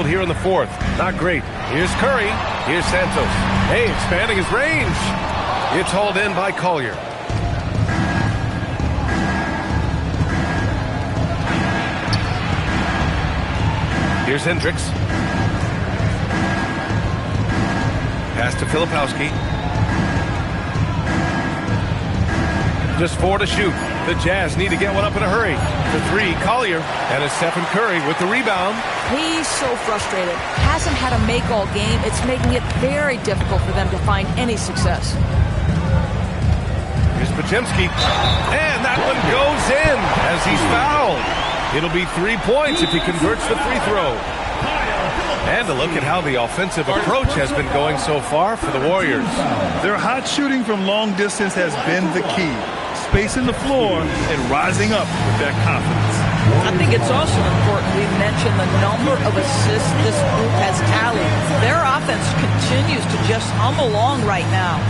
Here in the fourth. Not great. Here's Curry. Here's Santos. Hey, expanding his range. It's hauled in by Collier. Here's Hendricks. Pass to Filipowski. Just 4 to shoot. The Jazz need to get one up in a hurry. For 3, Collier. And it's Stephen Curry with the rebound. He's so frustrated. Hasn't had a make all game. It's making it very difficult for them to find any success. Here's Podziemski. And that one goes in as he's fouled. It'll be 3 points if he converts the free throw. And a look at how the offensive approach has been going so far for the Warriors. Their hot shooting from long distance has been the key. Spacing the floor and rising up with that confidence. I think it's also important we mention the number of assists this group has tallied. Their offense continues to just hum along right now.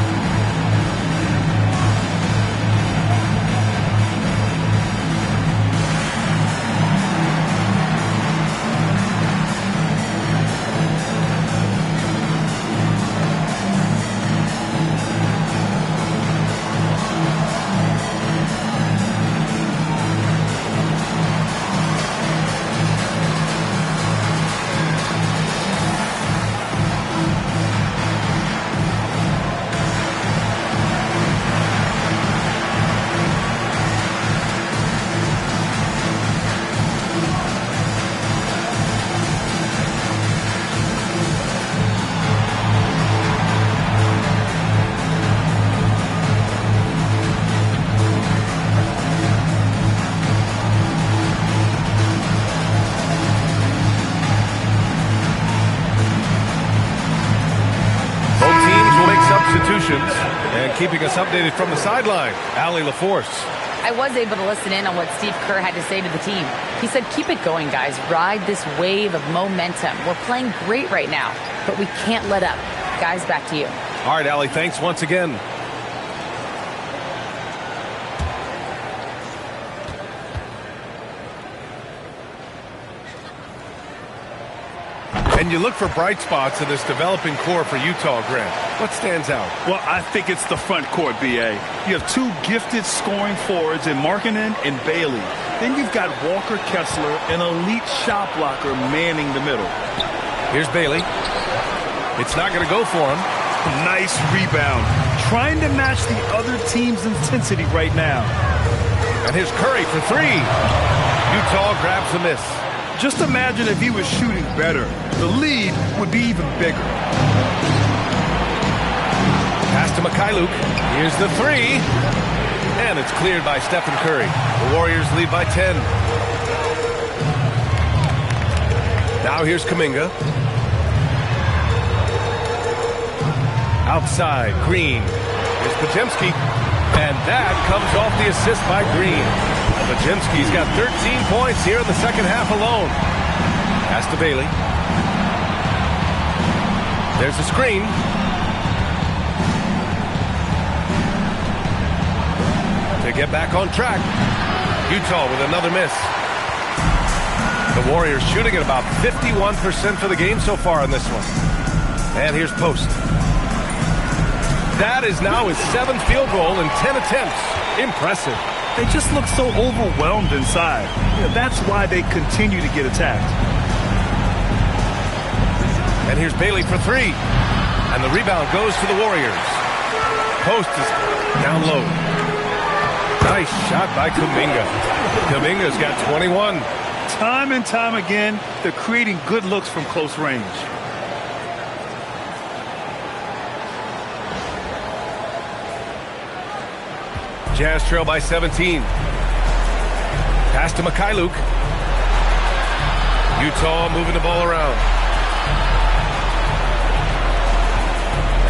And keeping us updated from the sideline, Allie LaForce. I was able to listen in on what Steve Kerr had to say to the team. He said, keep it going, guys. Ride this wave of momentum. We're playing great right now, but we can't let up. Guys, back to you. All right, Allie, thanks once again. And you look for bright spots in this developing core for Utah, Grant. What stands out? Well, I think it's the front court, B.A. You have 2 gifted scoring forwards in Markkanen and Bailey. Then you've got Walker Kessler, an elite shot blocker, manning the middle. Here's Bailey. It's not going to go for him. Nice rebound. Trying to match the other team's intensity right now. And here's Curry for 3. Utah grabs the miss. Just imagine if he was shooting better. The lead would be even bigger. Pass to Mikhailuk. Here's the 3. And it's cleared by Stephen Curry. The Warriors lead by 10. Now here's Kuminga. Outside, Green. Here's Podziemski. And that comes off the assist by Green. Podziemski's got 13 points here in the second half alone. Pass to Bailey. There's a screen. To get back on track. Utah with another miss. The Warriors shooting at about 51% for the game so far in this one. And here's Post. That is now his 7th field goal in 10 attempts. Impressive. They just look so overwhelmed inside. That's why they continue to get attacked. And here's Bailey for 3. And the rebound goes to the Warriors. Post is down low. Nice shot by Kuminga. Kuminga's got 21. Time and time again, they're creating good looks from close range. Jazz trail by 17. Pass to Mikhailuk. Utah moving the ball around.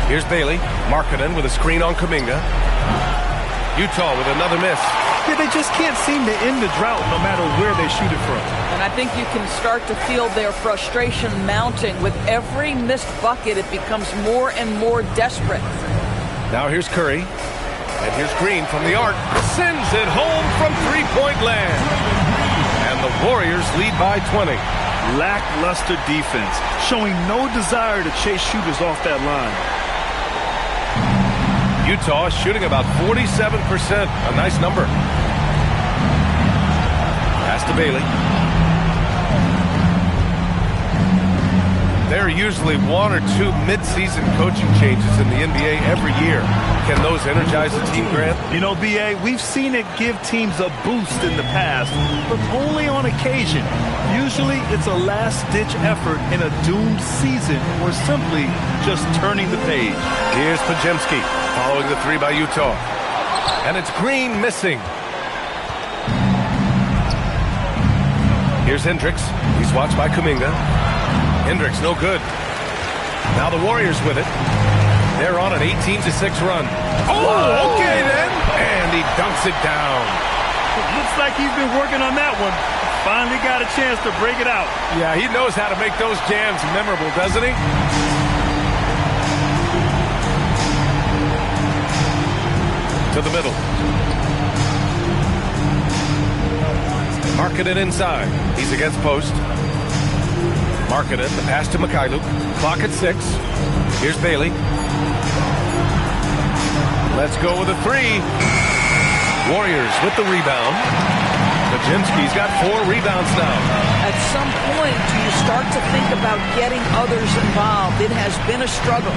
Here's Bailey. Markkanen with a screen on Kuminga. Utah with another miss. Yeah, they just can't seem to end the drought no matter where they shoot it from. And I think you can start to feel their frustration mounting. With every missed bucket, it becomes more and more desperate. Now here's Curry. And here's Green from the arc. Sends it home from three-point land. And the Warriors lead by 20. lackluster defense, showing no desire to chase shooters off that line. Utah shooting about 47%. A nice number. Pass to Bailey. There are usually one or two mid-season coaching changes in the NBA every year. Can those energize the team, Grant? You know, B.A., we've seen it give teams a boost in the past, but only on occasion. Usually it's a last-ditch effort in a doomed season or simply just turning the page. Here's Podziemski following the three by Utah. And it's Green missing. Here's Hendricks. He's watched by Kuminga. Hendricks no good. Now the Warriors with it. They're on an 18-6 run. Oh, okay then. And he dunks it down. It looks like he's been working on that one. Finally got a chance to break it out. Yeah, he knows how to make those jams memorable, doesn't he? To the middle. Markkanen inside. He's against post. Markkanen, the pass to Mikhailuk. Clock at 6. Here's Bailey. Let's go with a three. Warriors with the rebound. Podziemski's got 4 rebounds now. At some point, do you start to think about getting others involved? It has been a struggle.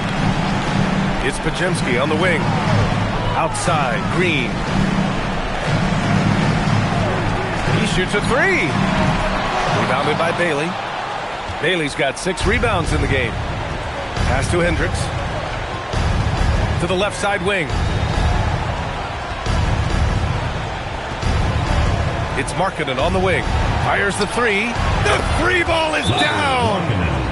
It's Podziemski on the wing. Outside, Green. He shoots a three. Rebounded by Bailey. Bailey's got 6 rebounds in the game. Pass to Hendricks. To the left side wing. It's Markkanen on the wing. Fires the three. The three ball is down.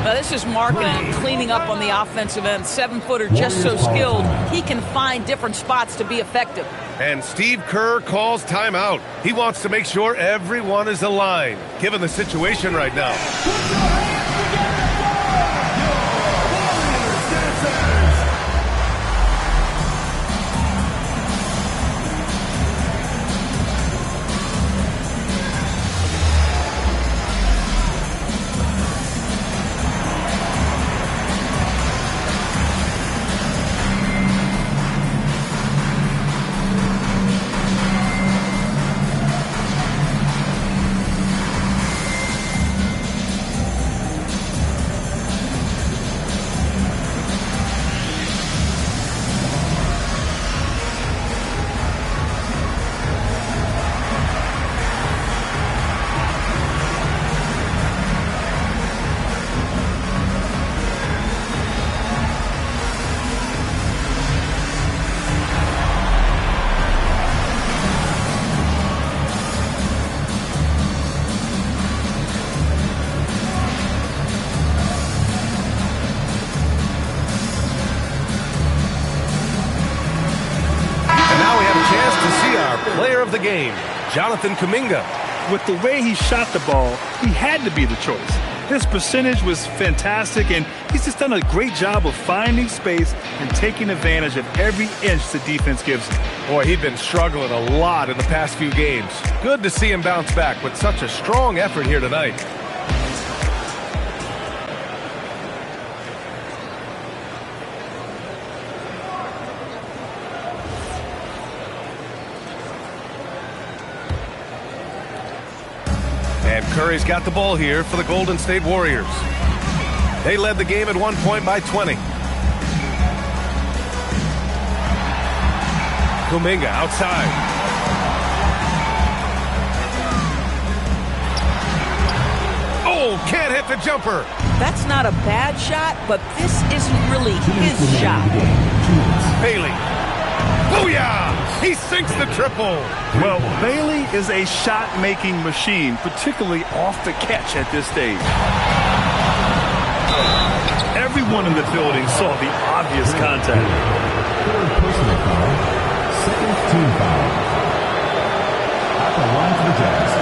Now this is Markkanen cleaning up on the offensive end. 7-footer, just so skilled. He can find different spots to be effective. And Steve Kerr calls timeout. He wants to make sure everyone is aligned, given the situation right now. Player of the game, Jonathan Kuminga. With the way he shot the ball, he had to be the choice. His percentage was fantastic, and he's just done a great job of finding space and taking advantage of every inch the defense gives him. Boy, he'd been struggling a lot in the past few games. Good to see him bounce back with such a strong effort here tonight. And Curry's got the ball here for the Golden State Warriors. They led the game at one point by 20. Kuminga outside. Oh, can't hit the jumper. That's not a bad shot, but this isn't really his shot. Bailey. Booyah! He sinks the triple. Well, Bailey is a shot-making machine, particularly off the catch at this stage. Everyone in the building saw the obvious contact. Third personal foul, second team foul. At the line for the Jazz,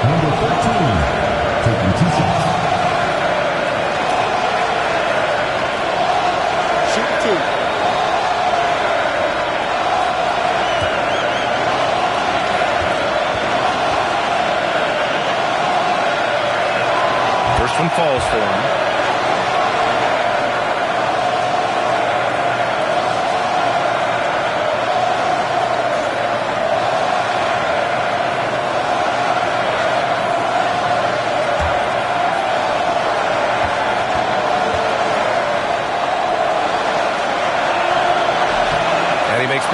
number 13, taking 2 shots. Shoot 2. First one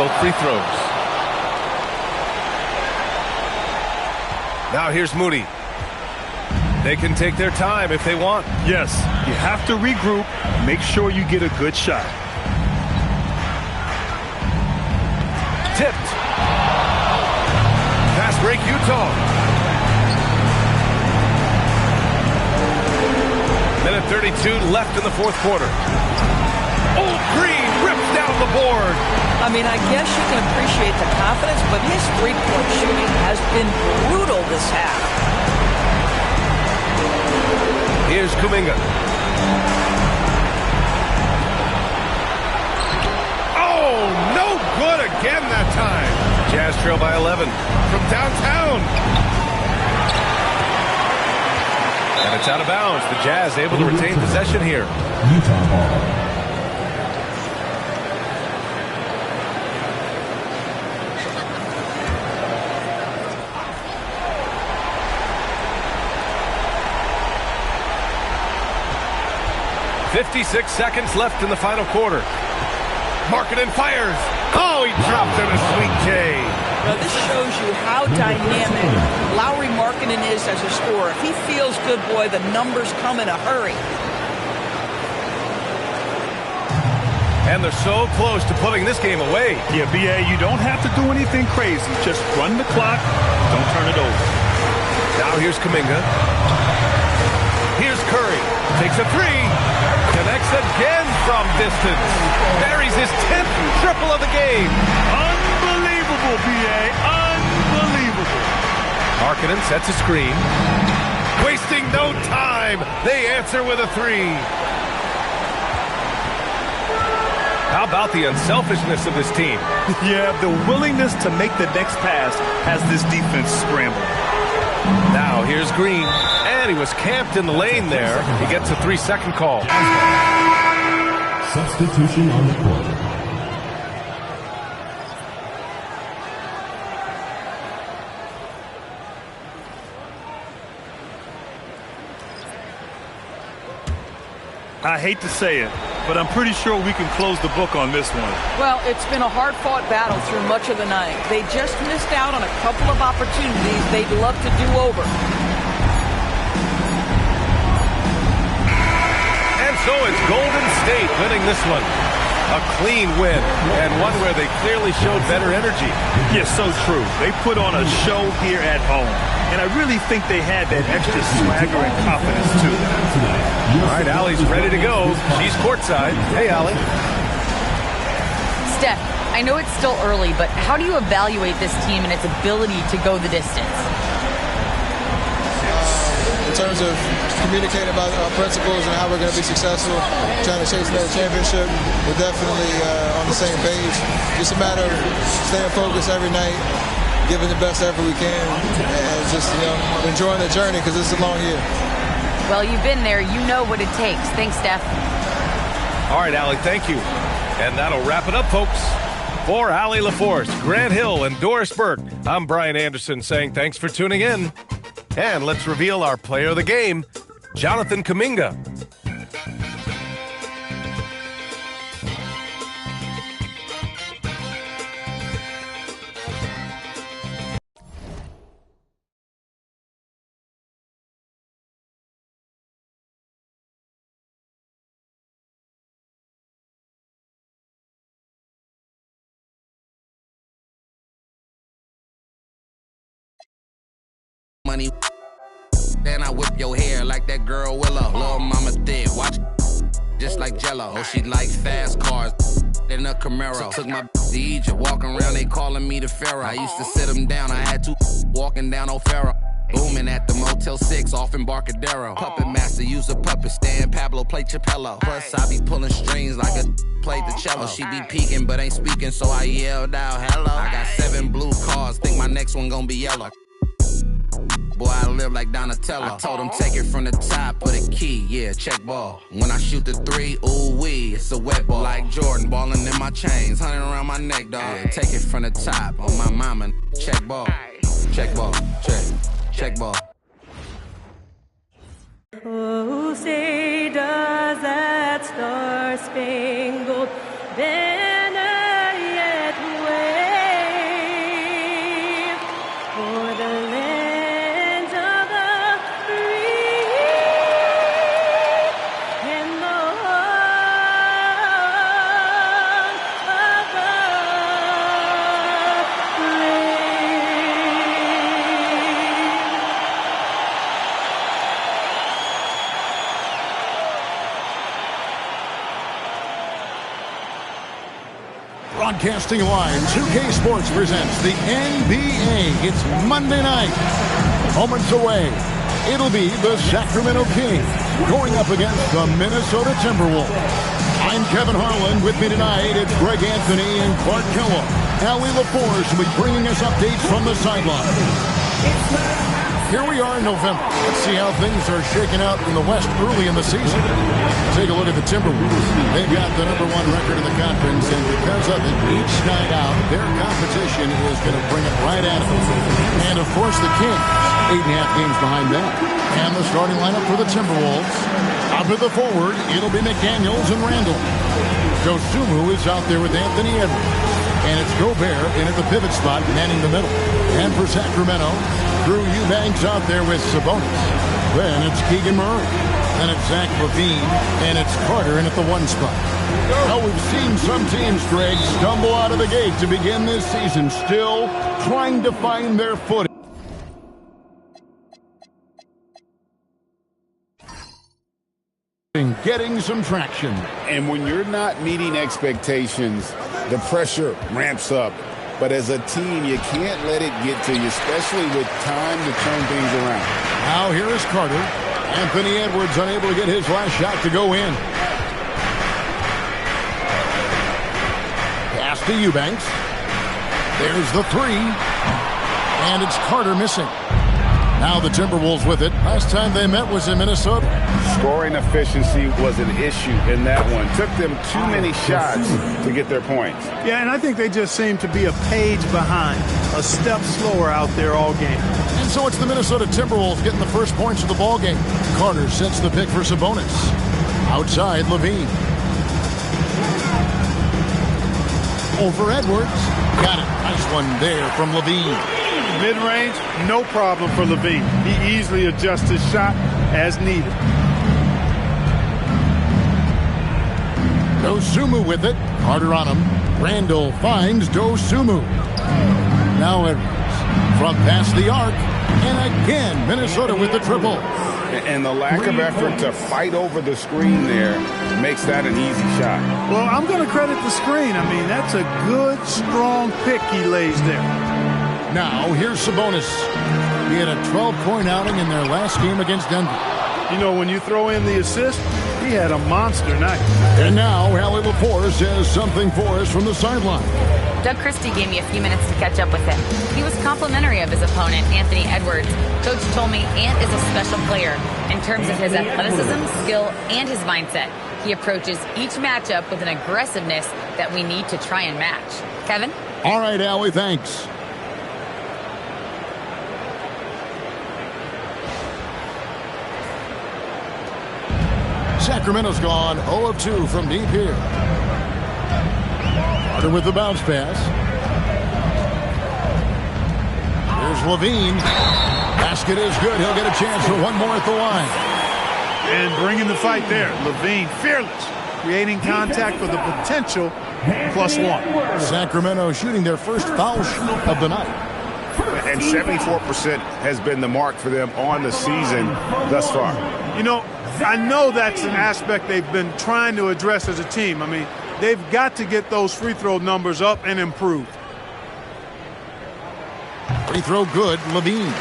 both free throws. Now here's Moody. They can take their time if they want. Yes, you have to regroup. Make sure you get a good shot. Tipped. Fast break, Utah. Minute 32 left in the fourth quarter. Old Green rips down the board. I mean, I guess you can appreciate the confidence, but his three-point shooting has been brutal this half. Here's Kuminga. Oh, no good again that time. Jazz trail by 11 from downtown. And it's out of bounds. The Jazz able to retain possession here. Utah ball. .56 seconds left in the final quarter. Markkanen fires. Oh, he dropped in a sweet J. Now, this shows you how dynamic Lauri Markkanen is as a scorer. If he feels good, boy, the numbers come in a hurry. And they're so close to putting this game away. Yeah, B.A., you don't have to do anything crazy. Just run the clock. Don't turn it over. Now here's Kuminga. Here's Curry. Takes a three. Connects again from distance. Buries his 10th triple of the game. Unbelievable, B.A. Unbelievable. Markkanen sets a screen. Wasting no time. They answer with a three. How about the unselfishness of this team? Yeah, the willingness to make the next pass has this defense scrambled. Now here's Green. And he was camped in the lane there. He gets a 3-second call. Substitution on the court. I hate to say it, but I'm pretty sure we can close the book on this one. Well, it's been a hard-fought battle through much of the night. They just missed out on a couple of opportunities they'd love to do over. So it's Golden State winning this one. A clean win, and one where they clearly showed better energy. Yeah, so true. They put on a show here at home, and I really think they had that extra swagger and confidence, too. All right, Allie's ready to go. She's courtside. Hey, Allie. Steph, I know it's still early, but how do you evaluate this team and its ability to go the distance? In terms of communicating about our principles and how we're going to be successful, trying to chase another championship, we're definitely on the same page. Just a matter of staying focused every night, giving the best effort we can, and just enjoying the journey because it's a long year. Well, you've been there. You know what it takes. Thanks, Steph. All right, Allie, thank you. And that'll wrap it up, folks. For Allie LaForce, Grant Hill, and Doris Burke, I'm Brian Anderson saying thanks for tuning in. And let's reveal our player of the game, Jonathan Kuminga. Money. Then I whip your hair like that girl Willow. Little mama thick, watch just like Jello. Oh, she like fast cars in a Camaro. So took my to Egypt, walking around, they calling me the Pharaoh. I used to sit them down, I had to walking down O'Farrell. Booming at the Motel 6 off Embarcadero. Puppet master, use a puppet stand. Pablo play Chapello. Plus I be pulling strings like a played the cello. She be peeking but ain't speaking, so I yelled out hello. I got 7 blue cars, think my next one gonna be yellow. Boy, I live like Donatello. I told him take it from the top, put a key, yeah, check ball. When I shoot the 3, ooh wee, it's a wet ball. Like Jordan, balling in my chains, 100 around my neck, dog. Yeah, take it from the top, on my mama, check ball. Check ball, check ball. Oh, say does that star-spangled banner yet wave? Broadcasting live, 2K Sports presents the NBA. It's Monday night. Moments away, it'll be the Sacramento Kings going up against the Minnesota Timberwolves. I'm Kevin Harlan. With me tonight, it's Greg Anthony and Clark Kellogg. Allie LaForce will be bringing us updates from the sideline. Here we are in November. Let's see how things are shaking out in the West early in the season. Take a look at the Timberwolves. They've got the #1 record in the conference, and because of it, each night out, their competition is going to bring it right at them. And, of course, the Kings, 8.5 games behind them. And the starting lineup for the Timberwolves. Up at the forward, it'll be McDaniels and Randall. Dosunmu is out there with Anthony Edwards. And it's Gobert in at the pivot spot, manning the middle. And for Sacramento, Drew Eubanks out there with Sabonis. Then it's Keegan Murray. Then it's Zach LaVine. And it's Carter in at the 1 spot. Now we've seen some teams, Greg, stumble out of the gate to begin this season, still trying to find their footing. Getting some traction. And when you're not meeting expectations, the pressure ramps up. But as a team, you can't let it get to you, especially with time to turn things around. Now here is Carter. Anthony Edwards unable to get his last shot to go in. Pass to Eubanks. There's the 3. And it's Carter missing. Now the Timberwolves with it. Last time they met was in Minnesota. Scoring efficiency was an issue in that one. Took them too many shots to get their points. Yeah, and I think they just seem to be a page behind, a step slower out there all game. And so it's the Minnesota Timberwolves getting the first points of the ball game. Carter sets the pick for Sabonis. Outside, LaVine. Over Edwards. Got it. Nice one there from LaVine. Mid-range, no problem for LaVine. He easily adjusts his shot as needed. Dosunmu with it. Carter on him. Randall finds Dosunmu. Now Edwards from past the arc. And again, Minnesota with the triple. And the lack of effort to fight over the screen there makes that an easy shot. Well, I'm going to credit the screen. I mean, that's a good, strong pick he lays there. Now, here's Sabonis. He had a 12-point outing in their last game against Denver. You know, when you throw in the assist, he had a monster night. And now, Allie LaForce says something for us from the sideline. Doug Christie gave me a few minutes to catch up with him. He was complimentary of his opponent, Anthony Edwards. Coach told me Ant is a special player in terms of his athleticism, skill, and his mindset. He approaches each matchup with an aggressiveness that we need to try and match. Kevin? All right, Allie, thanks. Sacramento's gone 0 of 2 from deep here. Carter with the bounce pass. Here's LaVine. Basket is good. He'll get a chance for one more at the line. And bringing the fight there. LaVine, fearless. Creating contact for the potential +1. Sacramento shooting their first foul shot of the night. And 74% has been the mark for them on the season thus far. You know, I know that's an aspect they've been trying to address as a team. I mean, they've got to get those free throw numbers up and improved. Free throw good, LaVine.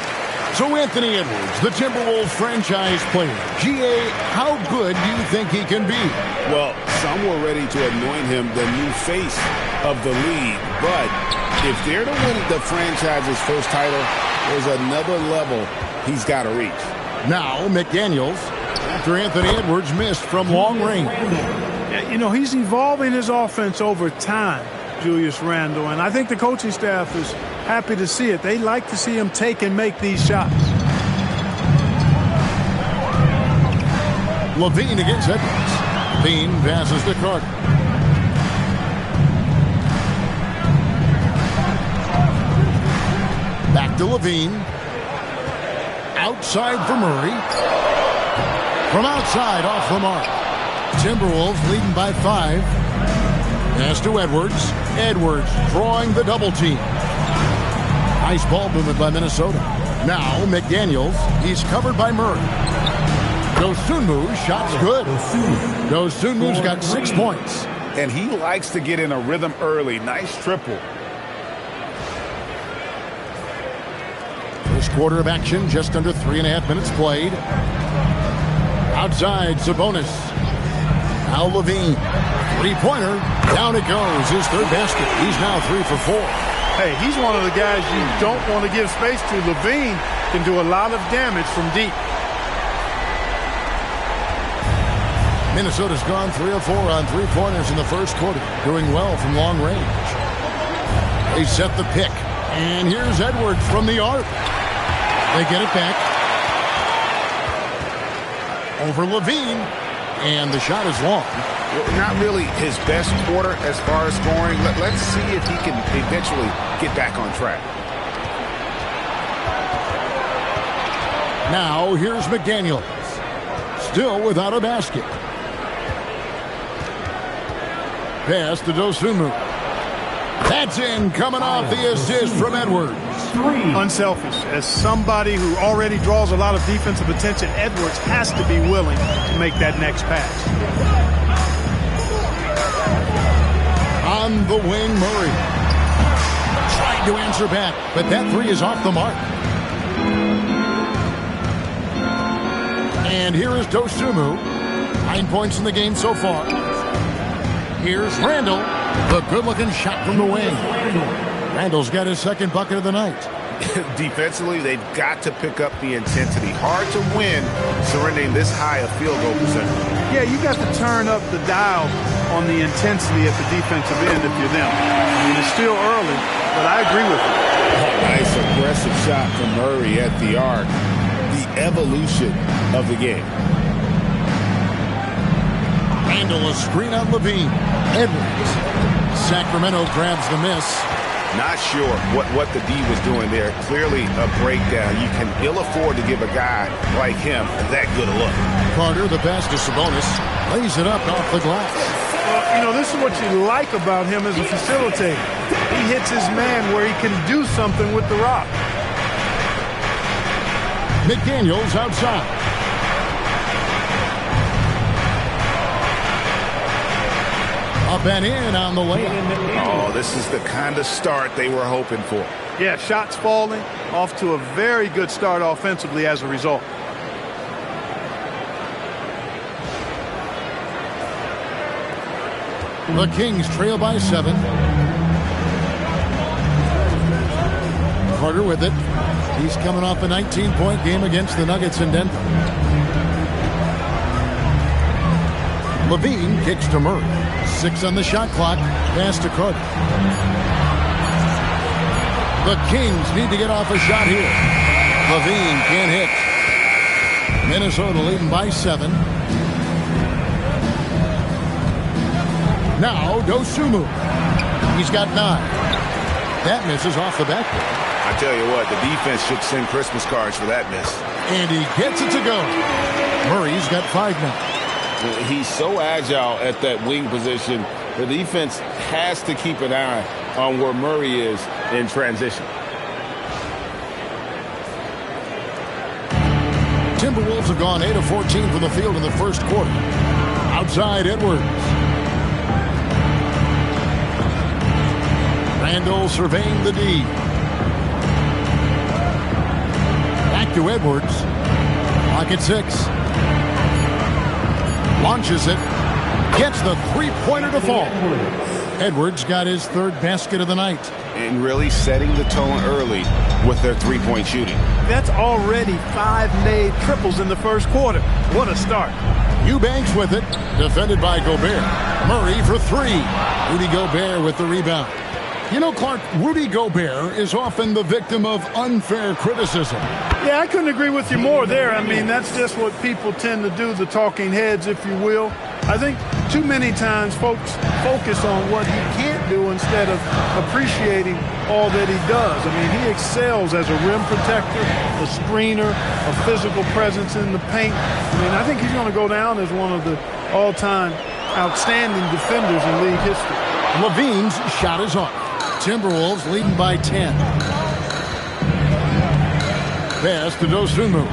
So Anthony Edwards, the Timberwolves franchise player. GA, how good do you think he can be? Well, some were ready to anoint him the new face of the league. But if they're to win the franchise's first title, there's another level he's got to reach. Now McDaniels, after Anthony Edwards missed from long range. You know, he's evolving his offense over time, Julius Randle, and I think the coaching staff is happy to see it. They like to see him take and make these shots. LaVine against Edwards. LaVine passes to Carter. Back to LaVine. Outside for Murray. From outside, off the mark. Timberwolves leading by 5. Pass to Edwards. Edwards drawing the double team. Nice ball movement by Minnesota. Now McDaniels. He's covered by Murray. Dosunmu, shot's good. Dosunmu's got 6 points. and he likes to get in a rhythm early. Nice triple. First quarter of action, just under 3.5 minutes played. Outside, Sabonis. Now Levine. Three-pointer. Down it goes. His third basket. He's now 3 for 4. Hey, he's one of the guys you don't want to give space to. Levine can do a lot of damage from deep. Minnesota's gone 3 of 4 on three-pointers in the first quarter. Doing well from long range. They set the pick. And here's Edwards from the arc. They get it back. Over Levine. And the shot is long. Not really his best quarter as far as scoring. Let's see if he can eventually get back on track. Now here's McDaniels. Still without a basket. Pass to Dosunmu. That's in, coming off the assist from Edwards. Unselfish. As somebody who already draws a lot of defensive attention, Edwards has to be willing to make that next pass. On the wing, Murray. Trying to answer back, but that three is off the mark. And here is Dosunmu. 9 points in the game so far. Here's Randall. The good-looking shot from the wing. Randall's got his second bucket of the night. Defensively, they've got to pick up the intensity. Hard to win surrendering this high a field goal percentage. Yeah, you got to turn up the dial on the intensity at the defensive end if you're them. I mean, it's still early, but I agree with you. Nice aggressive shot from Murray at the arc. The evolution of the game. Randall, a screen on Levine. Edwards. Sacramento grabs the miss. Not sure what the D was doing there. Clearly a breakdown. You can ill afford to give a guy like him that good a look. Carter, the pass to Sabonis, lays it up off the glass. Well, you know, this is what you like about him as a facilitator. He hits his man where he can do something with the rock. McDaniels outside. Up and in on the layup. Oh, this is the kind of start they were hoping for. Yeah, shots falling, off to a very good start offensively as a result. The Kings trail by 7. Carter with it. He's coming off a 19-point game against the Nuggets in Denver. Levine kicks to Murray. 6 on the shot clock. Pass to Carter. The Kings need to get off a shot here. Levine can't hit. Minnesota leading by 7. Now Dosunmu. He's got 9. That misses off the backboard. I tell you what, the defense should send Christmas cards for that miss. And he gets it to go. Murray's got 5 now. He's so agile at that wing position. The defense has to keep an eye on where Murray is in transition. Timberwolves have gone 8 of 14 from the field in the first quarter. Outside Edwards. Randall surveying the D. Back to Edwards. Clock at 6. Launches it. Gets the three-pointer to fall. Edwards got his third basket of the night. And really setting the tone early with their three-point shooting. That's already 5 made triples in the first quarter. What a start. Eubanks with it. Defended by Gobert. Murray for 3. Rudy Gobert with the rebound. You know, Clark, Rudy Gobert is often the victim of unfair criticism. Yeah, I couldn't agree with you more there. I mean, that's just what people tend to do, the talking heads, if you will. I think too many times folks focus on what he can't do instead of appreciating all that he does. I mean, he excels as a rim protector, a screener, a physical presence in the paint. I mean, I think he's going to go down as one of the all-time outstanding defenders in league history. Levine's shot is off. Timberwolves leading by 10. Pass to Dosunmu.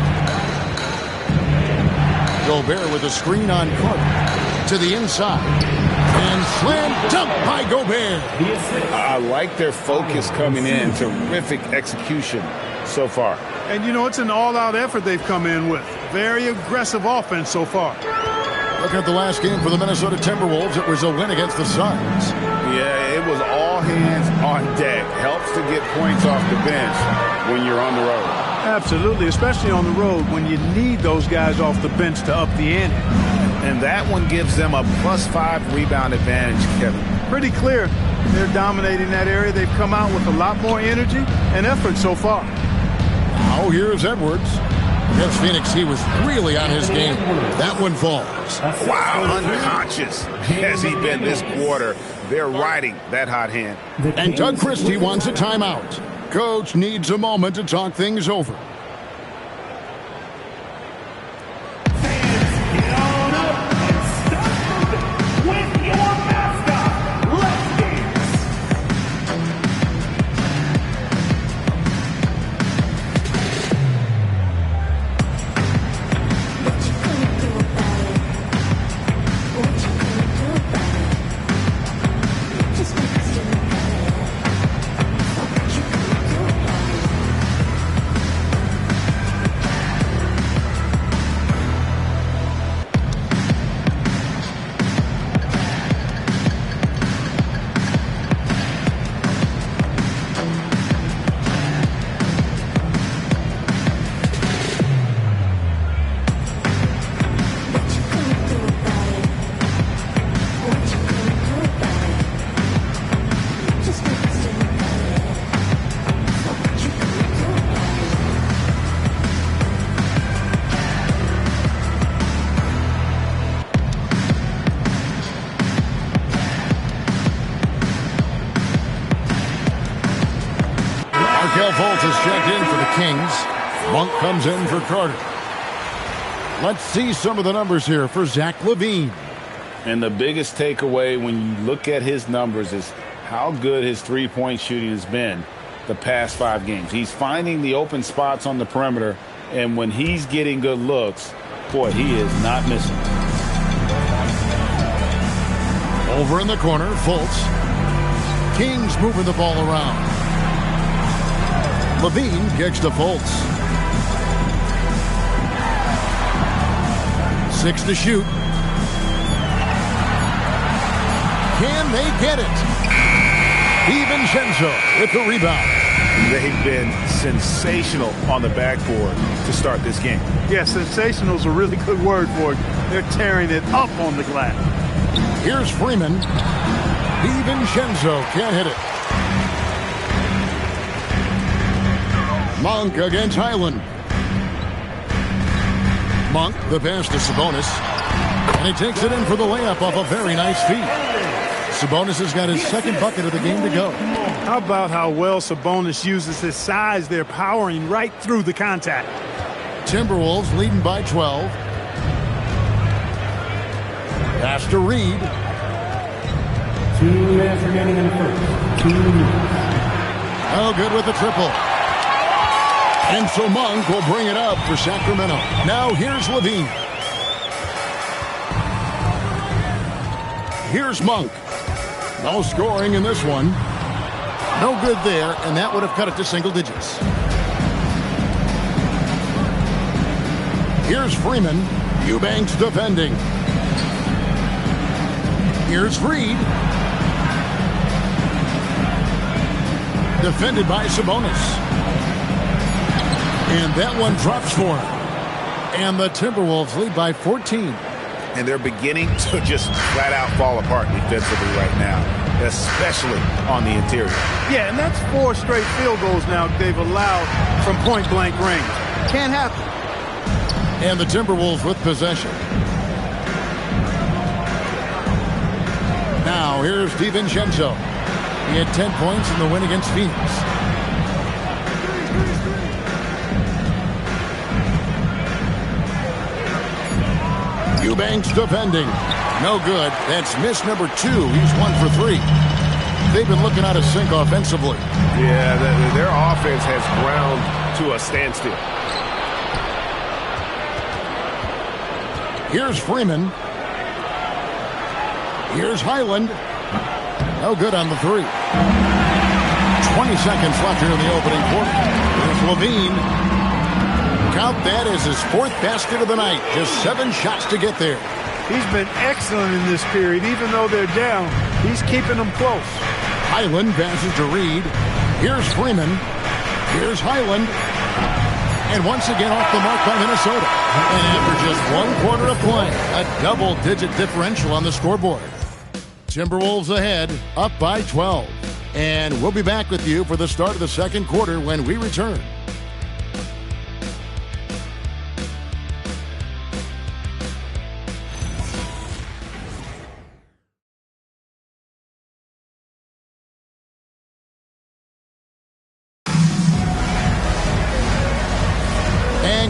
Gobert with a screen on Carter. To the inside. And slam dunk by Gobert. I like their focus coming in. Terrific execution so far. And, you know, it's an all-out effort they've come in with. Very aggressive offense so far. Look at the last game for the Minnesota Timberwolves. It was a win against the Suns. Yeah, it was all hands on deck. Helps to get points off the bench when you're on the road. Absolutely, especially on the road when you need those guys off the bench to up the ante. And that one gives them a +5 rebound advantage, Kevin. Pretty clear. They're dominating that area. They've come out with a lot more energy and effort so far. Now here's Edwards. Against Phoenix, he was really on his game. That one falls. Wow, unconscious has he been this quarter. They're riding that hot hand. And Doug Christie wants a timeout. Coach needs a moment to talk things over. Fultz is checked in for the Kings. Monk comes in for Carter. Let's see some of the numbers here for Zach LaVine. And the biggest takeaway when you look at his numbers is how good his three-point shooting has been the past 5 games. He's finding the open spots on the perimeter, and when he's getting good looks, boy, he is not missing. Over in the corner, Fultz. Kings moving the ball around. LaVine kicks to Fultz. 6 to shoot. Can they get it? DiVincenzo with the rebound. They've been sensational on the backboard to start this game. Yeah, sensational is a really good word for it. They're tearing it up on the glass. Here's Freeman. DiVincenzo can't hit it. Monk against Highland. Monk, the pass to Sabonis. And he takes it in for the layup off a very nice feed. Sabonis has got his second bucket of the game to go. How about how well Sabonis uses his size? They're powering right through the contact. Timberwolves leading by 12. Pass to Reed. 2 minutes remaining in the first. 2 minutes. Oh, good with the triple. And so Monk will bring it up for Sacramento. Now here's LaVine. Here's Monk. No scoring in this one. No good there, and that would have cut it to single digits. Here's Freeman. Eubanks defending. Here's Reed. Defended by Sabonis. And that one drops for him. And the Timberwolves lead by 14. And they're beginning to just flat out fall apart defensively right now, especially on the interior. Yeah, and that's 4 straight field goals now they've allowed from point-blank range. Can't happen. And the Timberwolves with possession. Now here's DiVincenzo. He had 10 points in the win against Phoenix. Eubanks defending. No good. That's miss number 2. He's 1 for 3. They've been looking out of sync offensively. Yeah, their offense has ground to a standstill. Here's Freeman. Here's Highland. No good on the three. 20 seconds left here in the opening quarter. Here's Levine. Count that as his fourth basket of the night. Just 7 shots to get there. He's been excellent in this period. Even though they're down, he's keeping them close. Highland passes to Reed. Here's Freeman. Here's Highland. And once again off the mark by Minnesota. And after just 1 quarter of play, a double-digit differential on the scoreboard. Timberwolves ahead, up by 12. And we'll be back with you for the start of the second quarter when we return.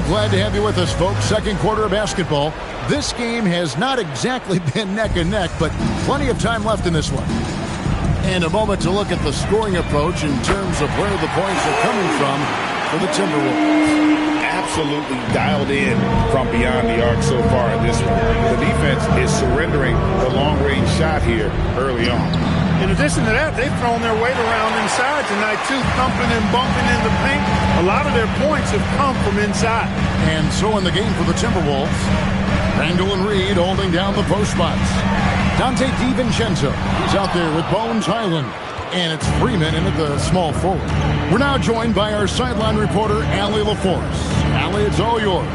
Glad to have you with us, folks. Second quarter of basketball. This game has not exactly been neck and neck, but plenty of time left in this one. And a moment to look at the scoring approach in terms of where the points are coming from for the Timberwolves. Absolutely dialed in from beyond the arc so far in this one. The defense is surrendering the long-range shot here early on. In addition to that, they've thrown their weight around inside tonight, too, thumping and bumping in the paint. A lot of their points have come from inside. And so in the game for the Timberwolves, Randall and Reed holding down the post spots. Dante DiVincenzo, he's out there with Bones Highland. And it's Freeman in at the small forward. We're now joined by our sideline reporter, Allie LaForce. Allie, it's all yours.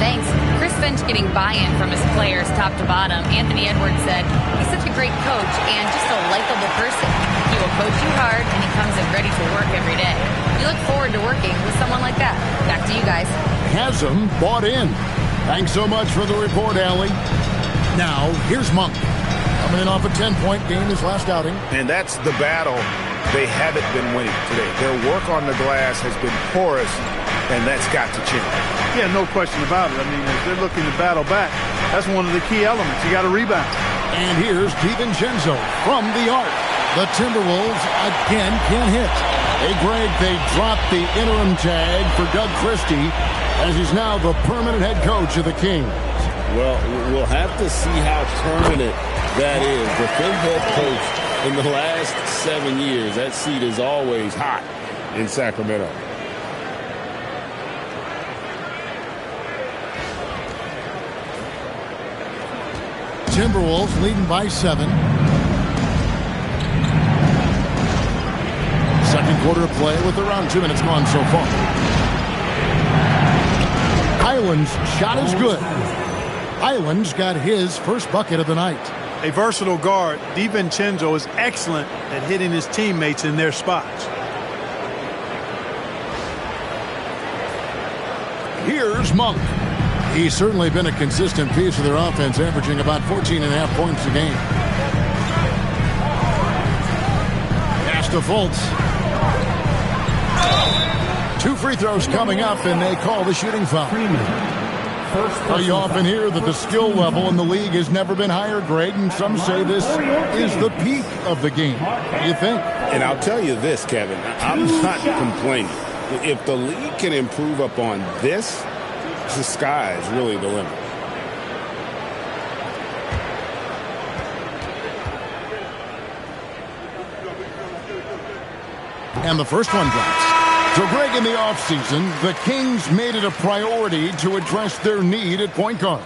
Thanks. Chris Finch getting buy-in from his players top to bottom. Anthony Edwards said he's such a great coach and just a likable person. He will coach you hard and he comes in ready to work every day. We look forward to working with someone like that. Back to you guys. Hasm bought in. Thanks so much for the report, Allie. Now, here's Monk. Coming in off a 10-point game his last outing. And that's the battle they haven't been winning today. Their work on the glass has been porous, and that's got to change. Yeah, no question about it. I mean, if they're looking to battle back, that's one of the key elements. You got to rebound. And here's DiVincenzo from the arc. The Timberwolves again can't hit. Hey, Greg, they dropped the interim tag for Doug Christie as he's now the permanent head coach of the Kings. Well, we'll have to see how permanent that is. The fifth head coach in the last 7 years. That seat is always hot in Sacramento. Timberwolves leading by 7. Second quarter of play with around 2 minutes gone so far. Highland's shot is good. Highland's got his first bucket of the night. A versatile guard, DiVincenzo is excellent at hitting his teammates in their spots. Here's Monk. He's certainly been a consistent piece of their offense, averaging about 14.5 points a game. Pass to Fultz. 2 free throws coming up, and they call the shooting foul. You often hear that the skill level in the league has never been higher, Greg, and some say this is the peak of the game. What do you think? And I'll tell you this, Kevin, I'm not complaining. If the league can improve upon this, the sky is really the limit. And the first one drops. So, Greg, in the offseason, the Kings made it a priority to address their need at point guard.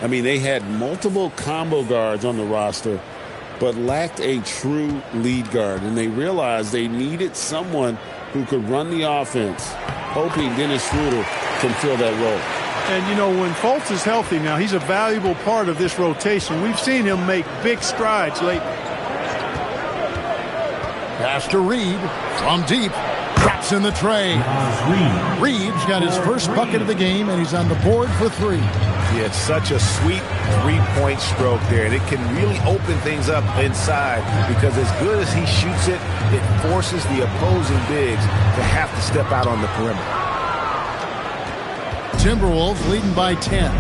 I mean, they had multiple combo guards on the roster, but lacked a true lead guard. And they realized they needed someone who could run the offense, hoping Dennis Schroeder can fill that role. And, you know, when Fultz is healthy now, he's a valuable part of this rotation. We've seen him make big strides lately. Pass to Reed from deep. Drops in the tray. Reed's got his first bucket of the game, and he's on the board for 3. He had such a sweet three-point stroke there, and it can really open things up inside because as good as he shoots it, it forces the opposing bigs to have to step out on the perimeter. Timberwolves leading by 10.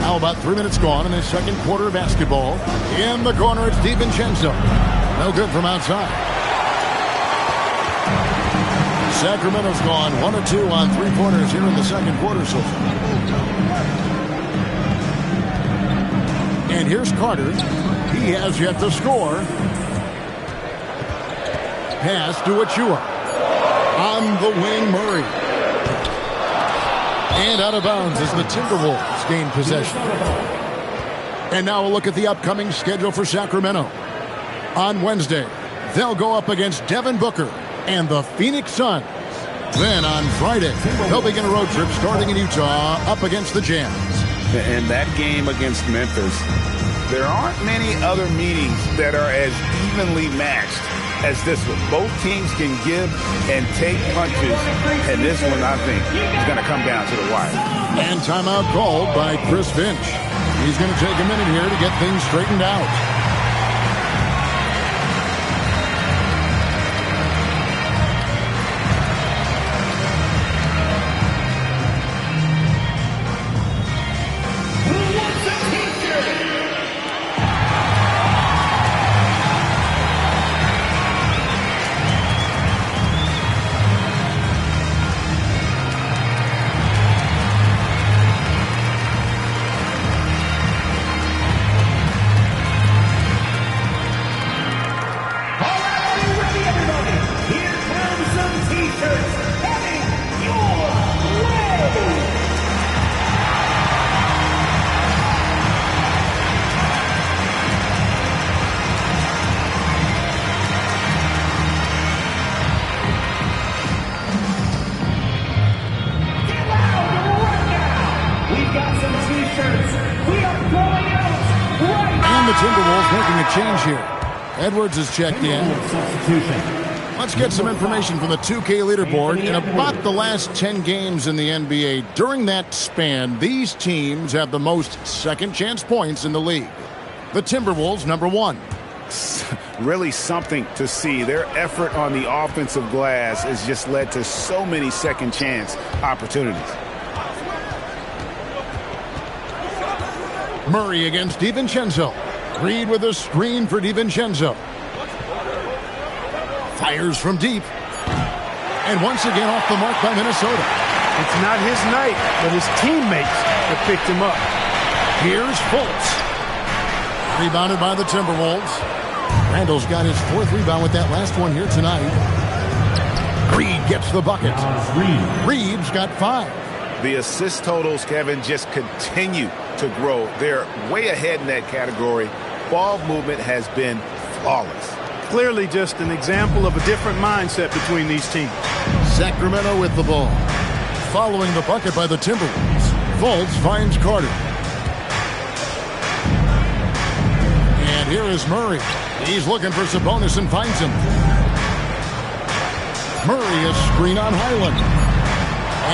Now about 3 minutes gone in the second quarter of basketball. In the corner, it's DiVincenzo. No good from outside. Sacramento's gone 1 of 2 on 3-pointers here in the second quarter so far. here's Carter. He has yet to score. Pass to Achua. On the wing, Murray. And out of bounds as the Timberwolves gain possession. And now a look at the upcoming schedule for Sacramento. On Wednesday, they'll go up against Devin Booker and the Phoenix Suns. Then on Friday, they'll begin a road trip starting in Utah up against the Jazz. And that game against Memphis, there aren't many other meetings that are as evenly matched as this one. Both teams can give and take punches, and this one, I think, is going to come down to the wire. And timeout called by Chris Finch. He's going to take a minute here to get things straightened out. Change here. Edwards is checked in. Let's get some information from the 2K leaderboard. In about the last 10 games in the NBA, during that span, these teams have the most second chance points in the league. The Timberwolves, number 1. Really something to see. Their effort on the offensive glass has just led to so many second chance opportunities. Murray against DiVincenzo. Reed with a screen for DiVincenzo. Fires from deep. And once again off the mark by Minnesota. It's not his night, but his teammates have picked him up. Here's Fultz. Rebounded by the Timberwolves. Randall's got his 4th rebound with that last one here tonight. Reed gets the bucket. Reed's got 5. The assist totals, Kevin, just continue to grow. They're way ahead in that category. Ball movement has been flawless. Clearly just an example of a different mindset between these teams. Sacramento with the ball. Following the bucket by the Timberwolves. Fultz finds Carter. And here is Murray. He's looking for Sabonis and finds him. Murray, a screen on Highland.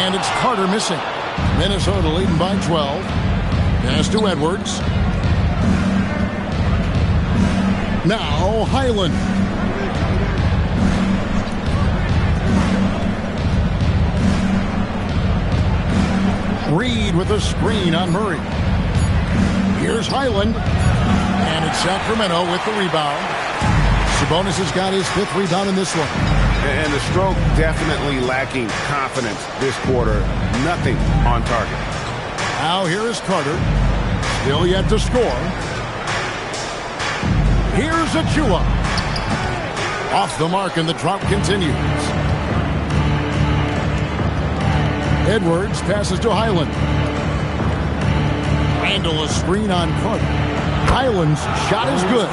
And it's Carter missing. Minnesota leading by 12. Pass to Edwards. Now Highland. Reed with a screen on Murray. Here's Highland. And it's Sacramento with the rebound. Sabonis has got his 5th rebound in this one. And the Stroke definitely lacking confidence this quarter. Nothing on target. Now here is Carter. Still yet to score. Here's Achua. Off the mark, and the drought continues. Edwards passes to Highland. Randall, a screen on Carter. Highland's shot is good.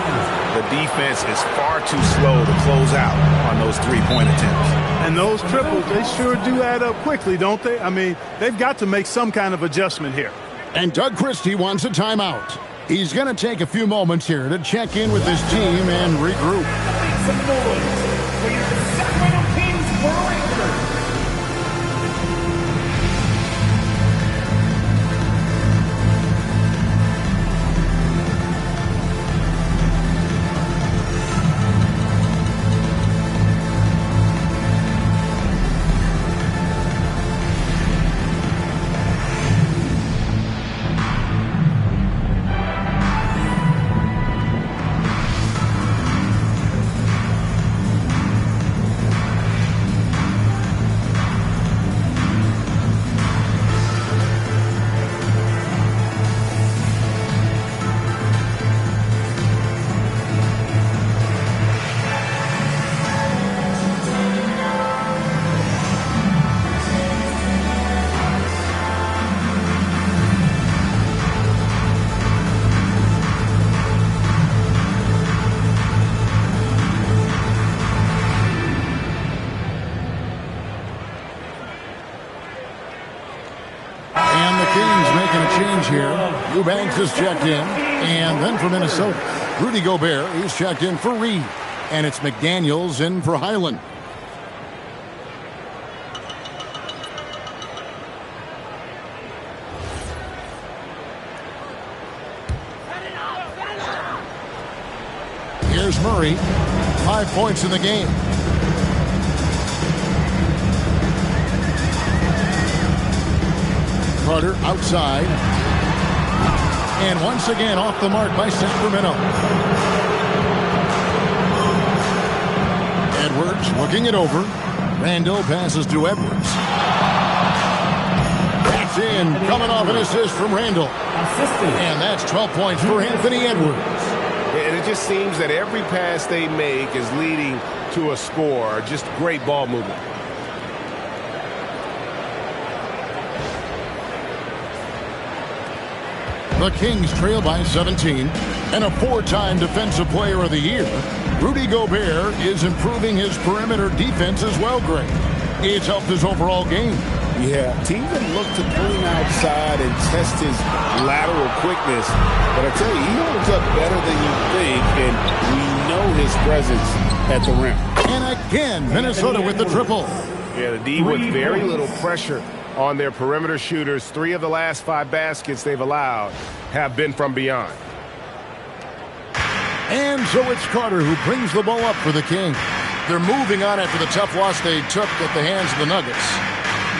The defense is far too slow to close out on those 3-point attempts. And those triples, they sure do add up quickly, don't they? I mean, they've got to make some kind of adjustment here. And Doug Christie wants a timeout. He's going to take a few moments here to check in with his team and regroup. Some noise for your Sacramento Kings Warriors. change here. Eubanks is checked in. And then for Minnesota, Rudy Gobert is checked in for Reed. And it's McDaniels in for Highland. Here's Murray. 5 points in the game. Carter outside. And once again off the mark by Sacramento. Edwards looking it over. Randall passes to Edwards. That's in. Coming off an assist from Randall. And that's 12 points for Anthony Edwards. And it just seems that every pass they make is leading to a score. Just great ball movement. The Kings trail by 17. And a 4-time Defensive Player of the Year, Rudy Gobert is improving his perimeter defense as well, Greg. It's helped his overall game. Yeah, teams have looked to pull him outside and test his lateral quickness. But I tell you, he holds up better than you think, and we know his presence at the rim. And again, Minnesota with the triple. Yeah, the D with very little pressure on their perimeter shooters. 3 of the last 5 baskets they've allowed have been from beyond. And so it's Carter who brings the ball up for the Kings. They're moving on after the tough loss they took at the hands of the Nuggets.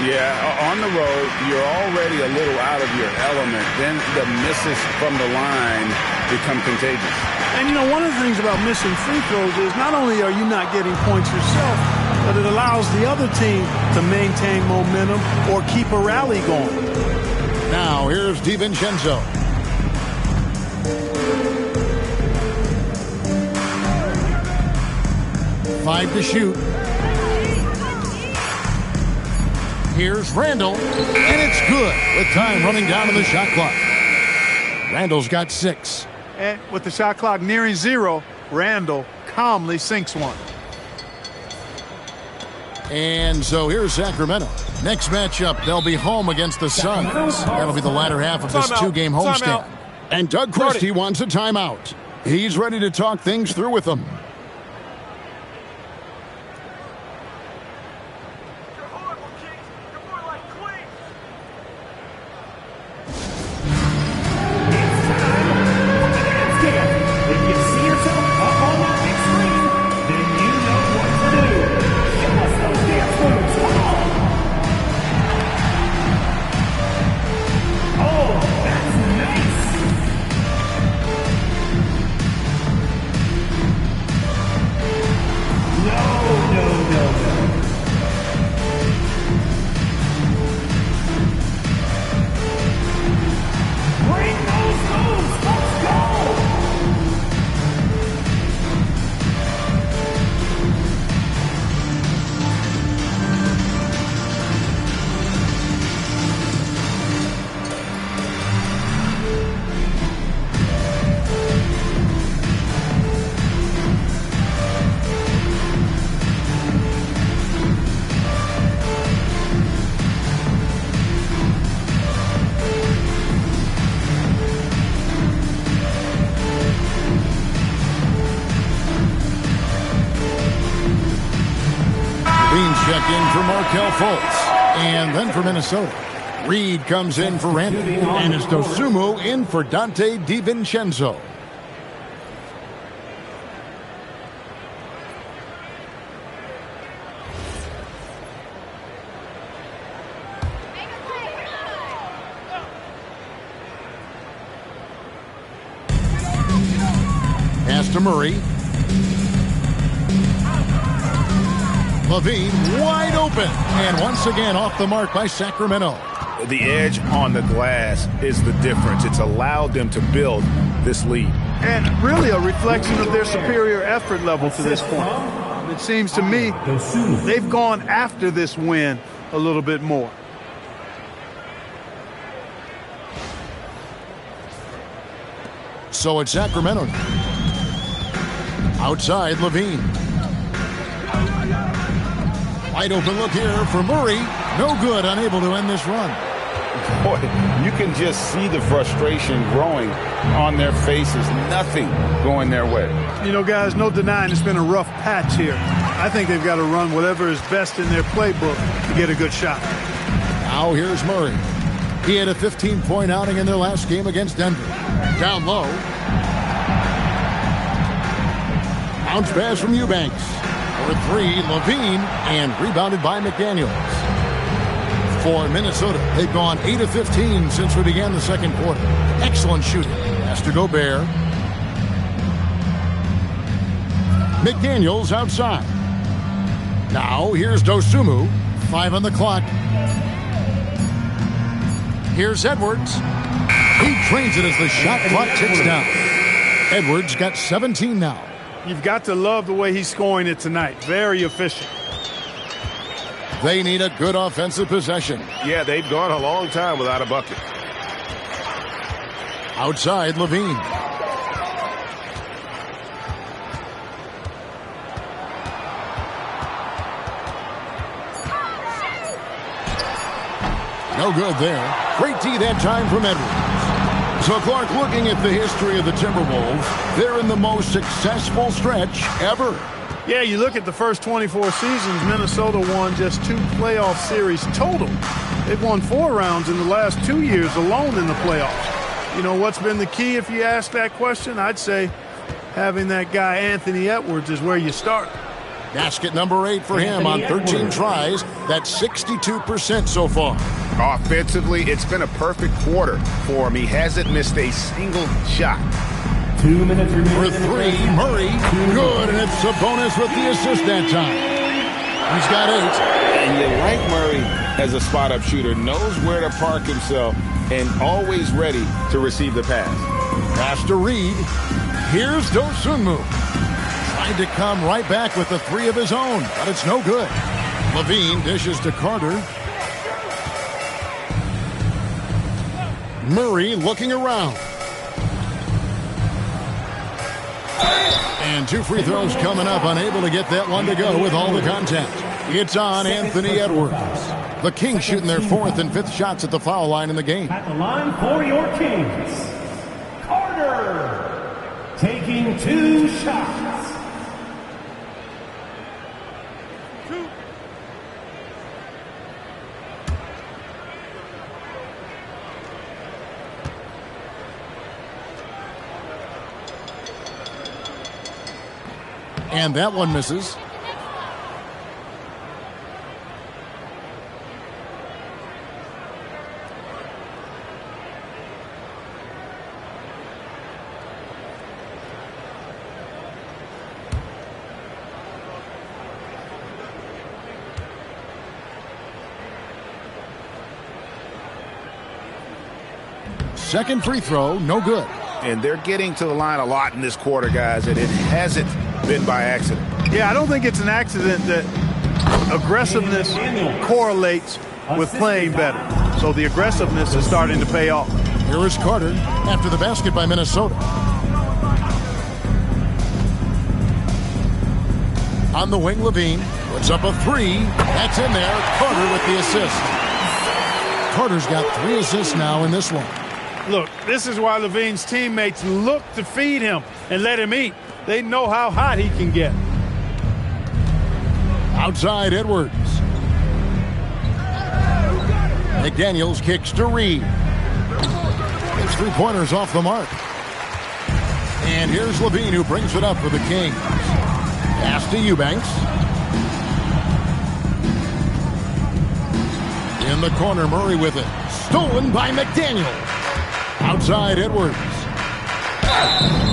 Yeah, on the road, you're already a little out of your element. Then the misses from the line become contagious. And, you know, one of the things about missing free throws is not only are you not getting points yourself, but it allows the other team to maintain momentum or keep a rally going. Now, here's DiVincenzo. Five to shoot. Here's Randall, and it's good with time running down to the shot clock. Randall's got 6. And with the shot clock nearing 0, Randall calmly sinks one. And so here's Sacramento. Next matchup, they'll be home against the Suns. That'll be the latter half of this 2-game homestand. And Doug Christie wants a timeout. He's ready to talk things through with them. And then for Minnesota, Reed comes in for Randall, and it's Dosunmu in for Dante DiVincenzo. Pass to Murray. Levine wide open, and once again off the mark by Sacramento. The edge on the glass is the difference. It's allowed them to build this lead. And really a reflection of their superior effort level to this point. It seems to me they've gone after this win a little bit more. So it's Sacramento. Outside, Levine. Wide open look here for Murray. No good, unable to end this run. boy, you can just see the frustration growing on their faces. Nothing going their way. You know, guys, no denying it's been a rough patch here. I think they've got to run whatever is best in their playbook to get a good shot. Now here's Murray. He had a 15-point outing in their last game against Denver. Down low. Bounce pass from Eubanks. For three, Levine, and rebounded by McDaniels. For Minnesota, they've gone 8 of 15 since we began the second quarter. Excellent shooting. Has to Gobert. McDaniels outside. Now here's Dosunmu. 5 on the clock. Here's Edwards. He trains it as the shot clock ticks down. Edwards got 17 now. You've got to love the way he's scoring it tonight. Very efficient. They need a good offensive possession. Yeah, they've gone a long time without a bucket. Outside, Levine. No good there. Great D that time from Edwards. So, Clark, looking at the history of the Timberwolves, they're in the most successful stretch ever. Yeah, you look at the first 24 seasons, Minnesota won just 2 playoff series total. They've won 4 rounds in the last 2 years alone in the playoffs. You know, what's been the key if you ask that question? I'd say having that guy Anthony Edwards is where you start. Basket number 8 for him on 13 tries. That's 62% so far. Offensively, it's been a perfect quarter for him. He hasn't missed a single shot. 2 minutes remaining. For 3, Murray. Good, and it's Sabonis with the assist that time. He's got 8. And you like Murray as a spot-up shooter. Knows where to park himself and always ready to receive the pass. Pass to Reed. Here's Dosunmu. Tried to come right back with the 3 of his own, but it's no good. Levine dishes to Carter. Murray looking around. And 2 free throws coming up, unable to get that one to go with all the contact. It's on Anthony Edwards. The Kings shooting their 4th and 5th shots at the foul line in the game. At the line for your Kings, Carter taking 2 shots. And that one misses. Second free throw, no good. And they're getting to the line a lot in this quarter, guys, and it hasn't been by accident. Yeah, I don't think it's an accident that aggressiveness correlates with playing better. So the aggressiveness is starting to pay off. Here is Carter after the basket by Minnesota. On the wing, Levine puts up a 3. That's in there. Carter with the assist. Carter's got 3 assists now in this one. Look, this is why Levine's teammates look to feed him and let him eat. They know how hot he can get. Outside, Edwards. McDaniels kicks to Reed. It's 3-pointers off the mark. And here's Levine, who brings it up for the Kings. Pass to Eubanks. In the corner, Murray with it. Stolen by McDaniels. Outside, Edwards.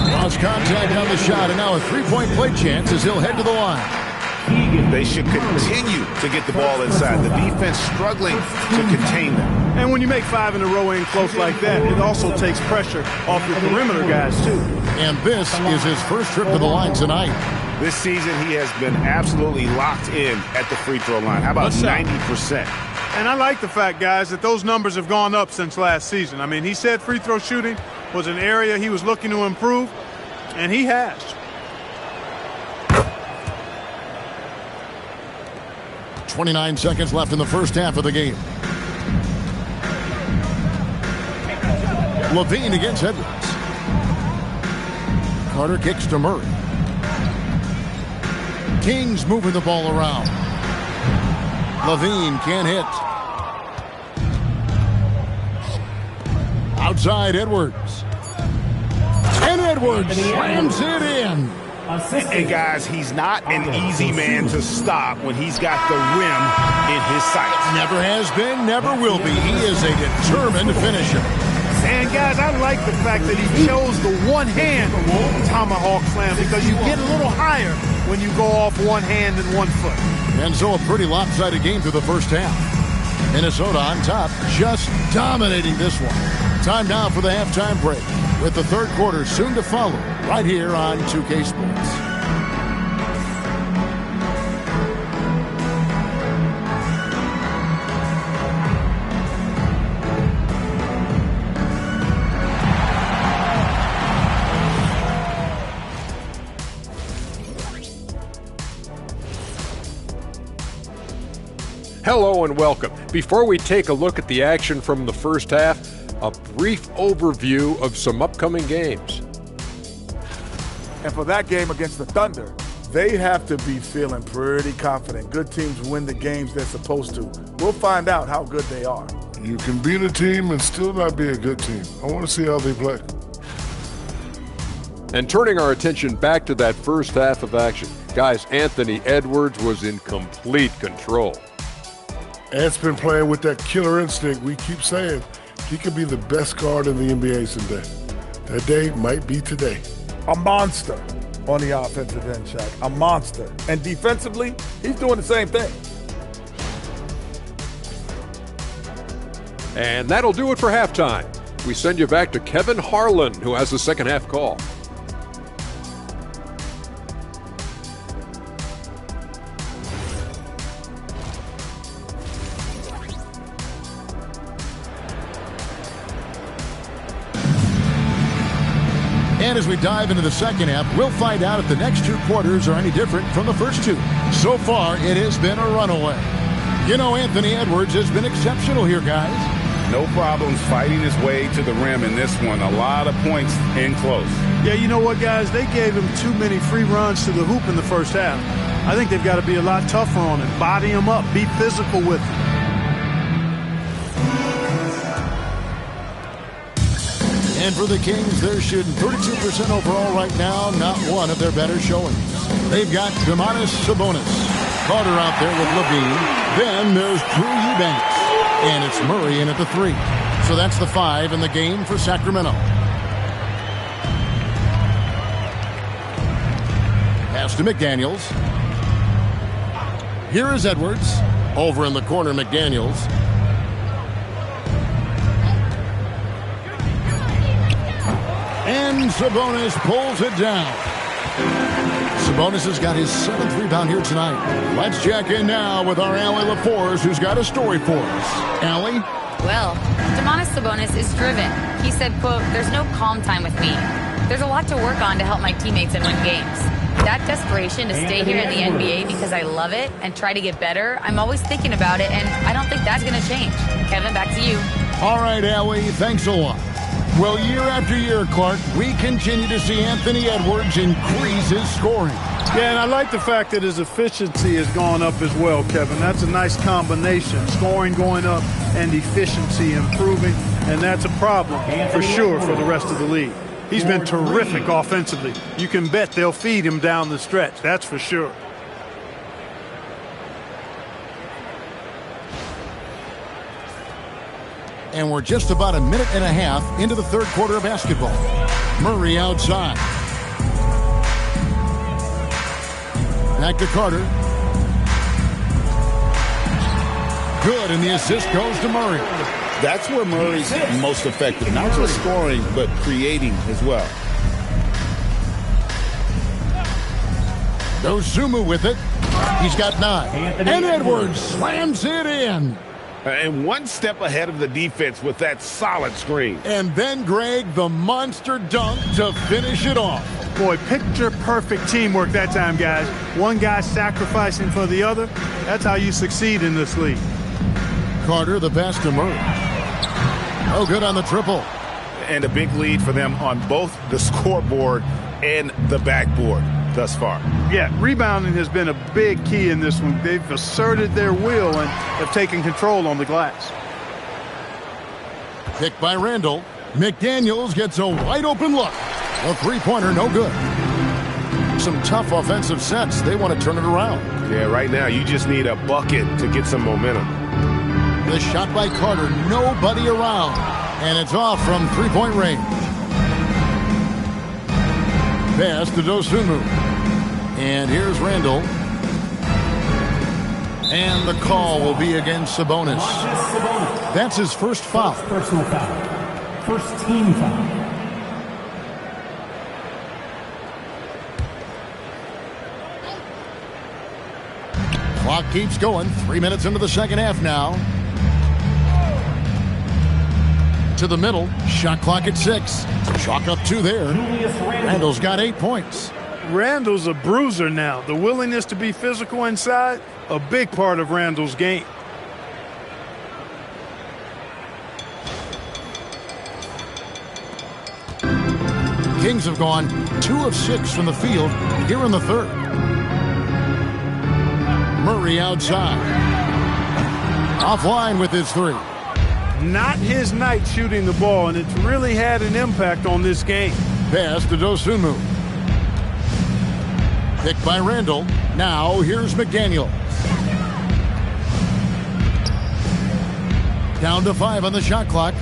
Lost contact on the shot, and now a 3-point play chance as he'll head to the line. They should continue to get the ball inside. The defense struggling to contain them. And when you make 5 in a row in close like that, it also takes pressure off your perimeter guys, too. And this is his first trip to the line tonight. This season, he has been absolutely locked in at the free throw line. How about 90%? And I like the fact, guys, that those numbers have gone up since last season. I mean, he said free throw shooting was an area he was looking to improve, and he has. .29 seconds left in the first half of the game. Levine against Edwards. Carter kicks to Murray. Kings moving the ball around. Levine can't hit. Outside Edwards. And Edwards slams it in. And guys, he's not an easy man to stop when he's got the rim in his sights. Never has been, never will be. He is a determined finisher. And guys, I like the fact that he chose the one-hand tomahawk slam because you get a little higher when you go off one hand and one foot. And so a pretty lopsided game through the first half. Minnesota on top, just dominating this one. Time now for the halftime break, with the third quarter soon to follow, right here on 2K Sports. Hello and welcome. Before we take a look at the action from the first half, a brief overview of some upcoming games. And for that game against the Thunder, they have to be feeling pretty confident. Good teams win the games they're supposed to. We'll find out how good they are. You can beat a team and still not be a good team. I want to see how they play. And turning our attention back to that first half of action, guys, Anthony Edwards was in complete control. Ant's been playing with that killer instinct. We keep saying he could be the best guard in the NBA someday. That day might be today. A monster on the offensive end, Shaq. A monster. And defensively, he's doing the same thing. And that'll do it for halftime. We send you back to Kevin Harlan, who has the second half call. And as we dive into the second half, we'll find out if the next two quarters are any different from the first two. So far, it has been a runaway. You know, Anthony Edwards has been exceptional here, guys. No problems fighting his way to the rim in this one. A lot of points in close. Yeah, you know what, guys? They gave him too many free runs to the hoop in the first half. I think they've got to be a lot tougher on him. Body him up. Be physical with him. And for the Kings, they're shooting 32% overall right now. Not one of their better showings. They've got Domantas Sabonis. Carter out there with Levine. Then there's Drew Eubanks. And it's Murray in at the 3. So that's the 5 in the game for Sacramento. Pass to McDaniels. Here is Edwards. Over in the corner, McDaniels. And Sabonis pulls it down. Sabonis has got his 7th rebound here tonight. Let's check in now with our Allie LaForce, who's got a story for us. Allie? Well, Domantas Sabonis is driven. He said, quote, "There's no calm time with me. There's a lot to work on to help my teammates and win games. That desperation to stay here in the NBA because I love it and try to get better, I'm always thinking about it, and I don't think that's going to change." Kevin, back to you. All right, Allie, thanks a lot. Well, year after year, Clark, we continue to see Anthony Edwards increase his scoring. Yeah, and I like the fact that his efficiency has gone up as well, Kevin. That's a nice combination. Scoring going up and efficiency improving, and that's a problem for sure for the rest of the league. He's been terrific offensively. You can bet they'll feed him down the stretch. That's for sure. And we're just about a minute and a half into the third quarter of basketball. Murray outside. Back to Carter. Good, and the assist goes to Murray. That's where Murray's most effective. Not just scoring, but creating as well. Dosunmu with it. He's got 9. And Edwards slams it in. And one step ahead of the defense with that solid screen. And then, Greg, the monster dunk to finish it off. Boy, picture-perfect teamwork that time, guys. One guy sacrificing for the other. That's how you succeed in this league. Carter, the pass to Murray. Oh, good on the triple. and a big lead for them on both the scoreboard and the backboard thus far. Yeah, rebounding has been a big key in this one. They've asserted their will and have taken control on the glass. Picked by Randall. McDaniels gets a wide open look. A three-pointer, no good. Some tough offensive sets. They want to turn it around. Yeah, right now you just need a bucket to get some momentum. The shot by Carter, nobody around. And it's off from three-point range. Pass to Dosunmu. And here's Randall. And the call will be against Sabonis. That's his first foul. Personal foul. First team foul. Clock keeps going. 3 minutes into the second half now. To the middle. Shot clock at 6. Chalk up 2 there. Randall's got 8 points. Randall's a bruiser now. The willingness to be physical inside, a big part of Randall's game. Kings have gone 2 of 6 from the field here in the third. Murray outside. Offline with his 3. Not his night shooting the ball, and it's really had an impact on this game. Pass to Dosunmu. Picked by Randall. Now here's McDaniel. Down to 5 on the shot clock.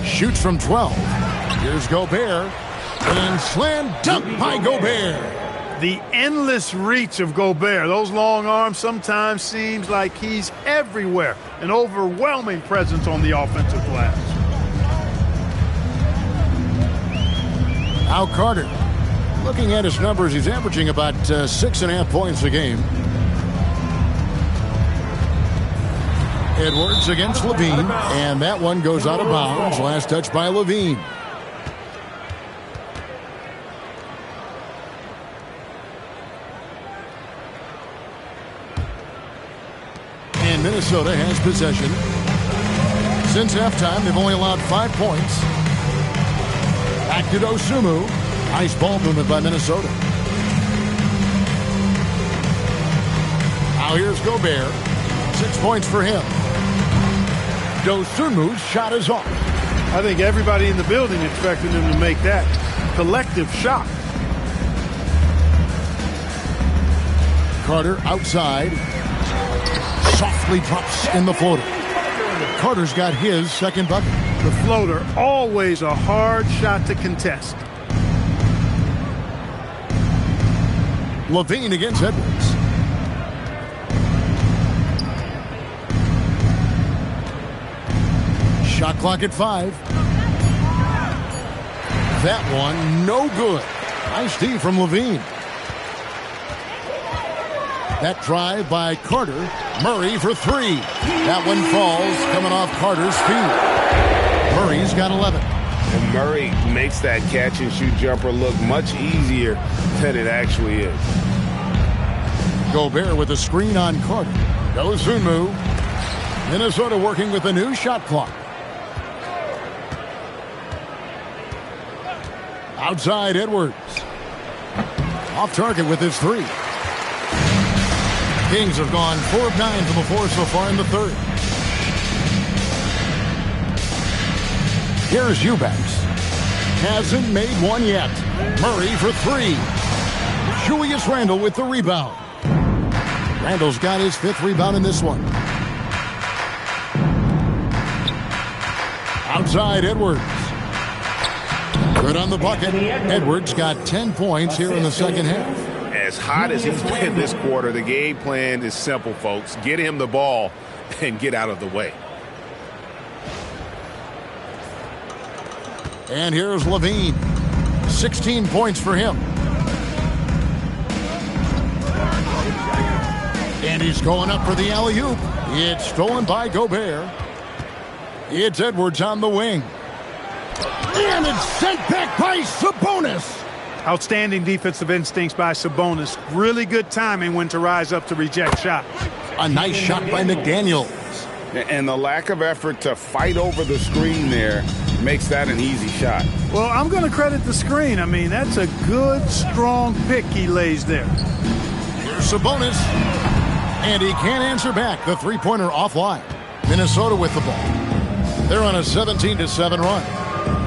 Shoots from 12. Here's Gobert. And slam dunk by Gobert. The endless reach of Gobert. Those long arms sometimes seems like he's everywhere. An overwhelming presence on the offensive glass. Now Carter. Looking at his numbers, he's averaging about 6.5 points a game. Edwards against Levine, and that one goes out of bounds. Last touch by Levine. And Minnesota has possession. Since halftime, they've only allowed 5 points. Back to Dosunmu. Nice ball movement by Minnesota. Now here's Gobert. 6 points for him. Dosunmu's shot is off. I think everybody in the building expected him to make that collective shot. Carter outside. Softly drops in the floater. Carter's got his second bucket. The floater, always a hard shot to contest. Levine against Edwards. Shot clock at 5. That one, no good. Nice D from Levine. That drive by Carter. Murray for 3. That one falls, coming off Carter's feet. Murray's got 11. And Murray makes that catch-and-shoot jumper look much easier than it actually is. Gobert with a screen on Carter. Dosunmu. Minnesota working with a new shot clock. Outside Edwards. Off target with his 3. Kings have gone 4 of 9 from the floor so far in the third. Here's Eubanks. Hasn't made one yet. Murray for 3. Julius Randle with the rebound. Randle's got his 5th rebound in this one. Outside Edwards. Good on the bucket. Edwards got 10 points here in the second half. As hot as he's been this quarter, the game plan is simple, folks. Get him the ball and get out of the way. And here's Levine. 16 points for him. And he's going up for the alley-oop. It's stolen by Gobert. It's Edwards on the wing. And it's sent back by Sabonis. Outstanding defensive instincts by Sabonis. Really good timing when to rise up to reject shots. A nice shot by McDaniels. And the lack of effort to fight over the screen there makes that an easy shot. Well, I'm going to credit the screen. I mean, that's a good, strong pick he lays there. Here's Sabonis. And he can't answer back. The three-pointer offline. Minnesota with the ball. They're on a 17-7 run.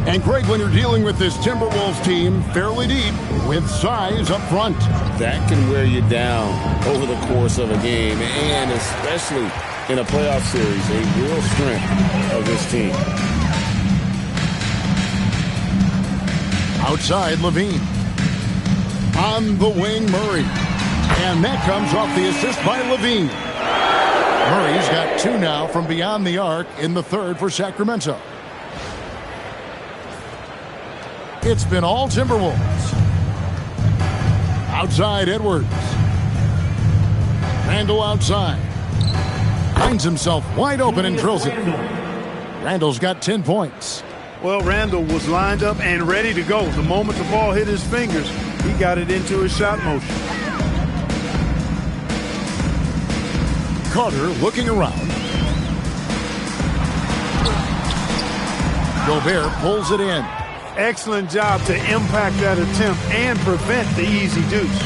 And Greg, when you're dealing with this Timberwolves team fairly deep with size up front, that can wear you down over the course of a game, and especially in a playoff series, a real strength of this team. Outside, Levine. On the wing, Murray. And that comes off the assist by Levine. Murray's got 2 now from beyond the arc in the third for Sacramento. It's been all Timberwolves. Outside, Edwards. Randall outside. Finds himself wide open and drills it. Randall's got 10 points. Well, Randall was lined up and ready to go. The moment the ball hit his fingers, he got it into his shot motion. Carter looking around. Gobert pulls it in. Excellent job to impact that attempt and prevent the easy deuce.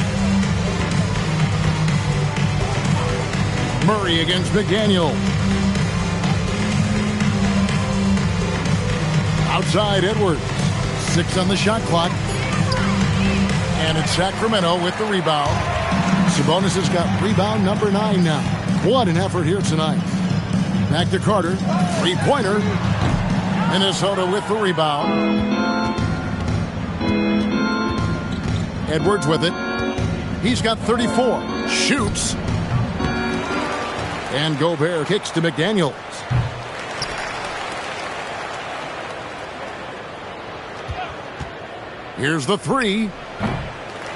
Murray against McDaniel. Outside, Edwards. 6 on the shot clock. And it's Sacramento with the rebound. Sabonis has got rebound number 9 now. What an effort here tonight. Back to Carter. Three-pointer. Minnesota with the rebound. Edwards with it. He's got 34. Shoots. And Gobert kicks to McDaniels. Here's the 3.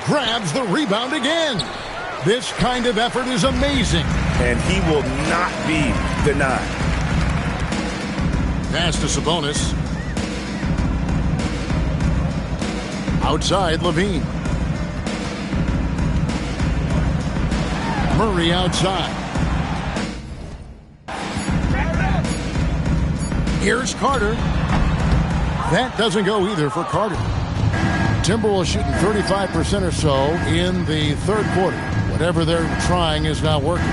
Grabs the rebound again. This kind of effort is amazing. And he will not be denied. Pass to Sabonis. Outside, Levine. Murray outside. Here's Carter. That doesn't go either for Carter. Timberwolves shooting 35% or so in the third quarter. Whatever they're trying is not working.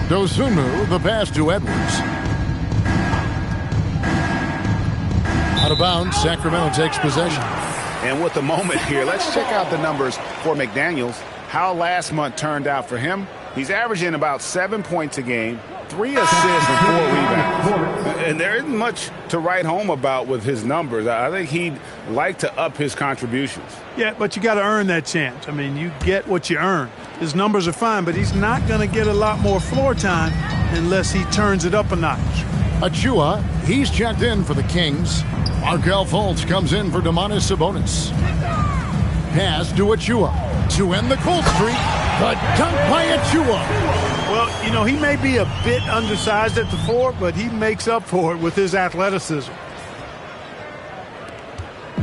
Dosunmu, the pass to Edwards. Out of bounds, Sacramento takes possession. And with the moment here, let's check out the numbers for McDaniels. How last month turned out for him. He's averaging about 7 points a game, 3 assists and 4 rebounds. And there isn't much to write home about with his numbers. I think he'd like to up his contributions. Yeah, but you got to earn that chance. I mean, you get what you earn. His numbers are fine, but he's not going to get a lot more floor time unless he turns it up a notch. Achua, he's checked in for the Kings. Markelle Fultz comes in for Domantas Sabonis. Pass to Achua to end the cold streak. The dunk by Achua. Well, you know, he may be a bit undersized at the 4, but he makes up for it with his athleticism.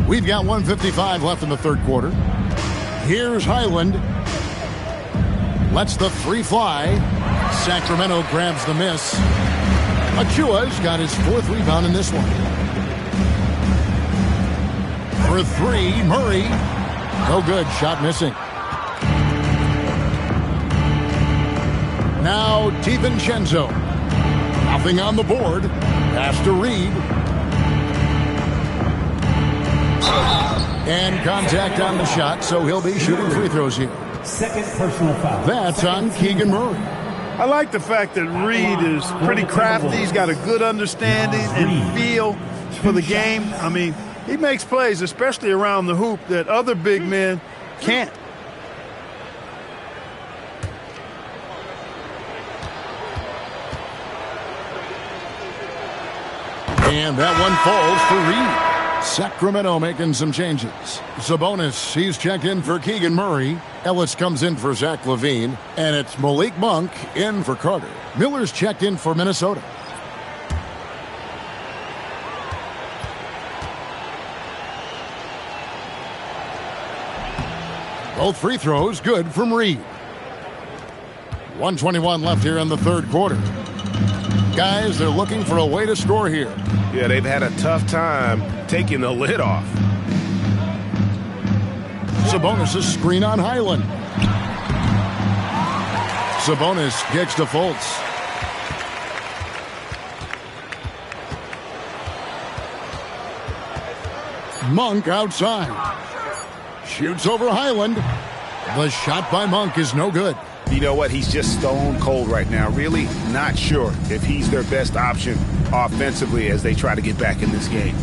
We've got 1:55 left in the third quarter. Here's Highland. Lets the 3 fly. Sacramento grabs the miss. Achua's got his 4th rebound in this one. For 3, Murray. No good. Shot missing. Now DiVincenzo. Nothing on the board. Pass to Reed. And contact on the shot, so he'll be shooting free throws here. Second personal foul. That's on Keegan Murray. I like the fact that Reed is pretty crafty. He's got a good understanding and feel for the game. I mean, he makes plays, especially around the hoop, that other big men can't. And that one falls for Reed. Sacramento making some changes. Sabonis, he's checked in for Keegan Murray. Ellis comes in for Zach LaVine. And it's Malik Monk in for Carter. Miller's checked in for Minnesota. Both free throws good from Reed. 1:21 left here in the third quarter. Guys, they're looking for a way to score here. Yeah, they've had a tough time taking the lid off. Sabonis' screen on Highland. Sabonis kicks to Fultz. Monk outside. Shoots over Highland. The shot by Monk is no good. You know what? He's just stone cold right now. Really not sure if he's their best option offensively as they try to get back in this game.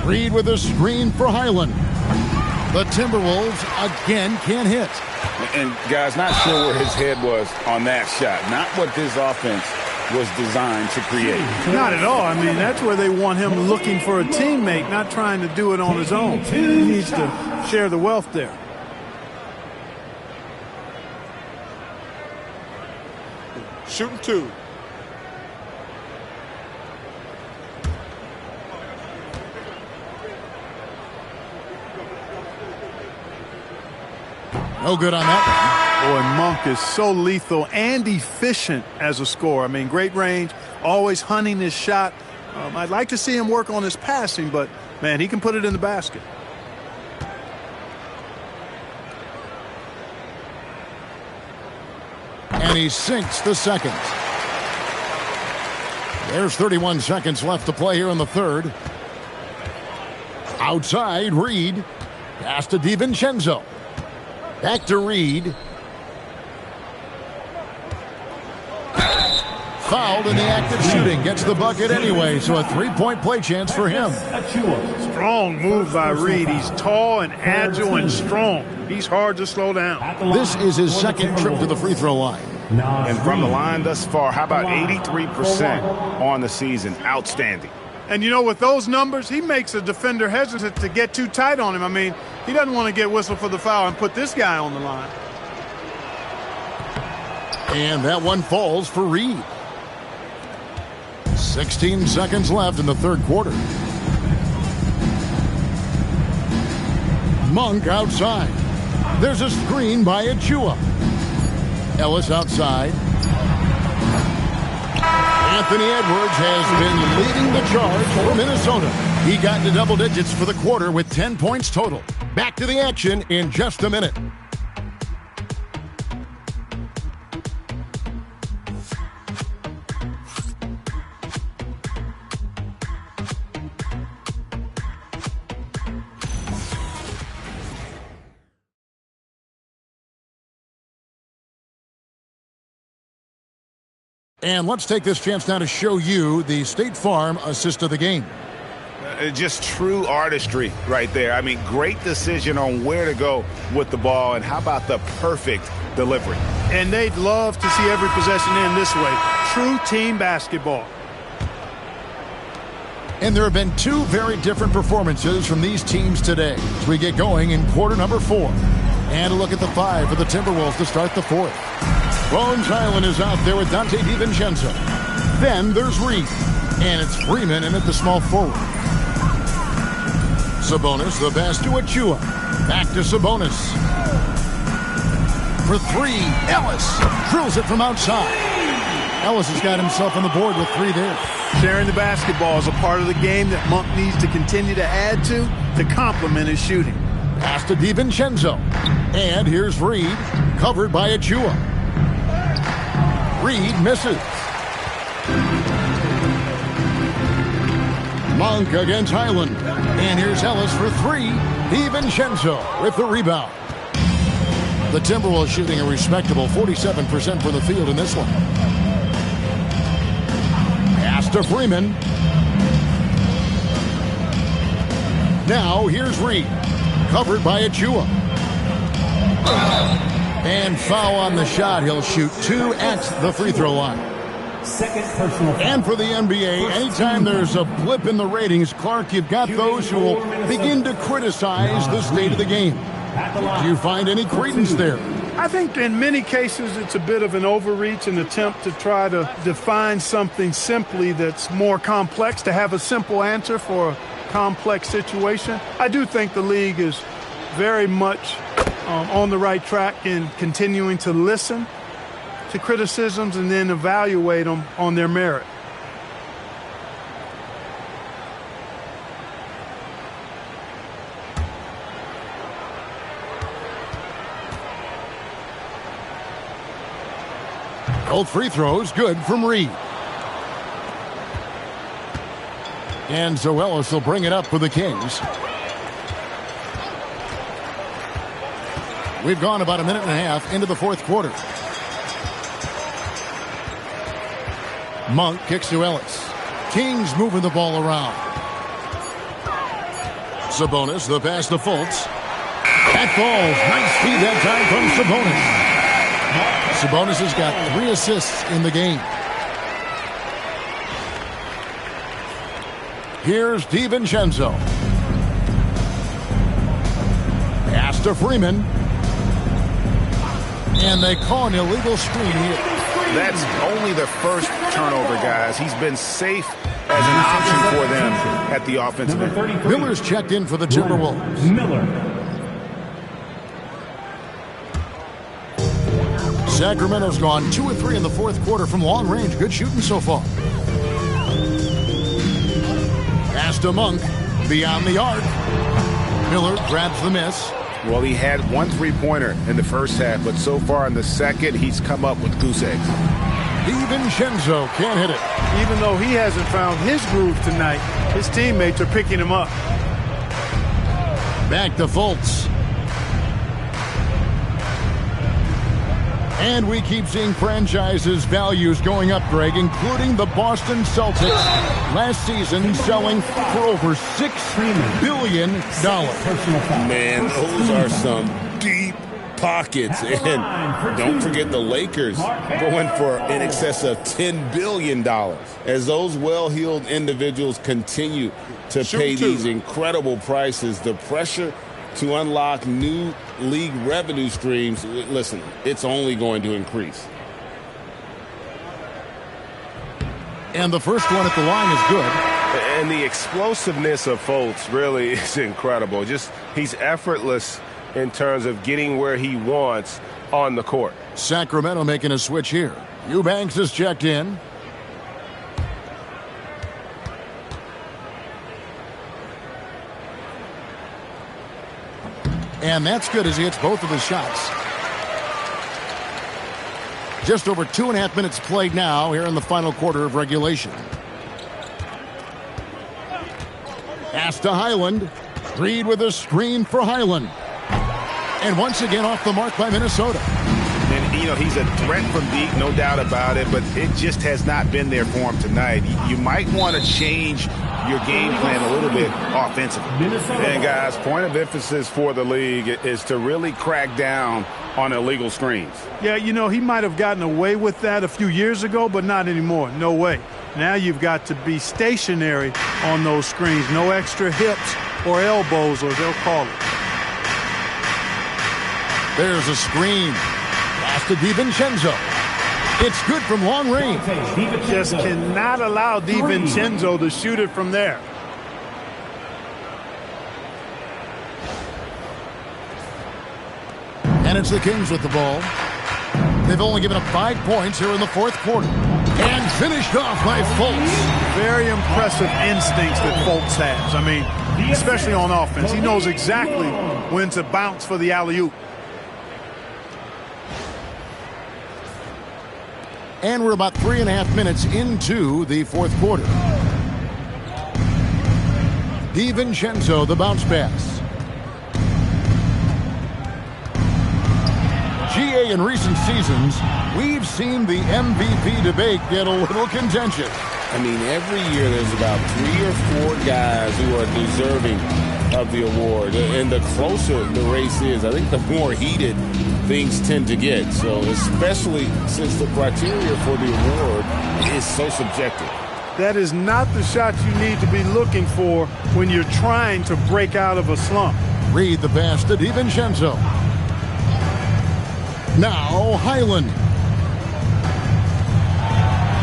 Reed with a screen for Highland. The Timberwolves again can't hit. And guys, not sure where his head was on that shot. Not what this offense was designed to create. Not at all. I mean, that's where they want him looking for a teammate, not trying to do it on his own. He needs to share the wealth there. Shooting 2. No good on that one. Boy, Monk is so lethal and efficient as a scorer. I mean, great range, always hunting his shot. I'd like to see him work on his passing, but, man, he can put it in the basket. And he sinks the second. There's 31 seconds left to play here in the third. Outside, Reed. Pass to DiVincenzo. Back to Reed. Fouled in the act of shooting. Gets the bucket anyway, so a three-point play chance for him. Strong move by Reed. He's tall and agile and strong. He's hard to slow down. This is his second trip to the free throw line. And from the line thus far, how about 83% on the season? Outstanding. And, you know, with those numbers, he makes a defender hesitant to get too tight on him. I mean, he doesn't want to get whistled for the foul and put this guy on the line. And that one falls for Reed. 16 seconds left in the third quarter. Monk outside. There's a screen by Achua. Ellis outside. Anthony Edwards has been leading the charge for Minnesota. He got into double digits for the quarter with 10 points total. Back to the action in just a minute. And let's take this chance now to show you the State Farm assist of the game. Just true artistry right there. I mean, great decision on where to go with the ball, and how about the perfect delivery? And they'd love to see every possession end this way. True team basketball. And there have been two very different performances from these teams today as we get going in quarter number 4. And a look at the 5 for the Timberwolves to start the fourth. Bones Highland is out there with Dante DiVincenzo. Then there's Reed. And it's Freeman in at the small forward. Sabonis, the pass to Achua. Back to Sabonis. For 3, Ellis drills it from outside. Ellis has got himself on the board with 3 there. Sharing the basketball is a part of the game that Monk needs to continue to add to complement his shooting. Pass to DiVincenzo. And here's Reed, covered by Achua. Reed misses. Monk against Highland. And here's Ellis for 3. DiVincenzo with the rebound. The Timberwolves shooting a respectable 47% from the field in this one. Pass to Freeman. Now here's Reed. Covered by Achua. And foul on the shot. He'll shoot 2 at the free throw line. Second personal foul. And for the NBA, anytime there's a blip in the ratings, Clark, you've got those who will begin to criticize the state of the game. Do you find any credence there? I think in many cases it's a bit of an overreach, an attempt to try to define something simply that's more complex, to have a simple answer for a complex situation. I do think the league is very much on the right track in continuing to listen the criticisms and then evaluate them on their merit. Both free throws good from Reed. And Zoelis will bring it up for the Kings. We've gone about a minute and a half into the fourth quarter. Monk kicks to Ellis. Kings moving the ball around. Sabonis, the pass to Fultz. That falls. Nice speed that time from Sabonis. Sabonis has got 3 assists in the game. Here's DiVincenzo. Pass to Freeman. And they call an illegal screen here. That's only the first turnover, guys. He's been safe as an option for them at the offensive end. Miller's checked in for the Timberwolves. Miller. Sacramento's gone 2 of 3 in the fourth quarter from long range. Good shooting so far. Pass to Monk. Beyond the arc. Miller grabs the miss. Well, he had 1 3-pointer in the first half, but so far in the second, he's come up with goose eggs. DiVincenzo can't hit it. Even though he hasn't found his groove tonight, his teammates are picking him up. Back to Fultz. And we keep seeing franchises' values going up, Greg, including the Boston Celtics last season selling for over $6 billion. Man, those are some deep pockets. And don't forget the Lakers going for in excess of $10 billion. As those well-heeled individuals continue to pay these incredible prices, the pressure to unlock new league revenue streams, listen, it's only going to increase. And the first one at the line is good. And the explosiveness of Fultz really is incredible. Just he's effortless in terms of getting where he wants on the court. Sacramento making a switch here. Eubanks is checked in. And that's good as he hits both of his shots. Just over 2.5 minutes played now here in the final quarter of regulation. Pass to Highland. Reed with a screen for Highland. And once again off the mark by Minnesota. And, you know, he's a threat from deep, no doubt about it, but it just has not been there for him tonight. You might want to change your game plan a little bit offensively. And, guys, point of emphasis for the league is to really crack down on illegal screens. Yeah, you know, he might have gotten away with that a few years ago, but not anymore. No way. Now you've got to be stationary on those screens. No extra hips or elbows, or they'll call it. There's a screen. Pass to DiVincenzo. It's good from long range. Just cannot allow DiVincenzo to shoot it from there. And it's the Kings with the ball. They've only given up 5 points here in the fourth quarter. And finished off by Fultz. Very impressive instincts that Fultz has. I mean, especially on offense. He knows exactly when to bounce for the alley-oop. And we're about 3.5 minutes into the fourth quarter. DiVincenzo, the bounce pass. GA in recent seasons, we've seen the MVP debate get a little contentious. I mean, every year there's about 3 or 4 guys who are deserving of the award. And the closer the race is, I think the more heated things tend to get. So especially since the criteria for the award is so subjective. That is not the shot you need to be looking for when you're trying to break out of a slump. Reed the pass to DiVincenzo. Now Highland.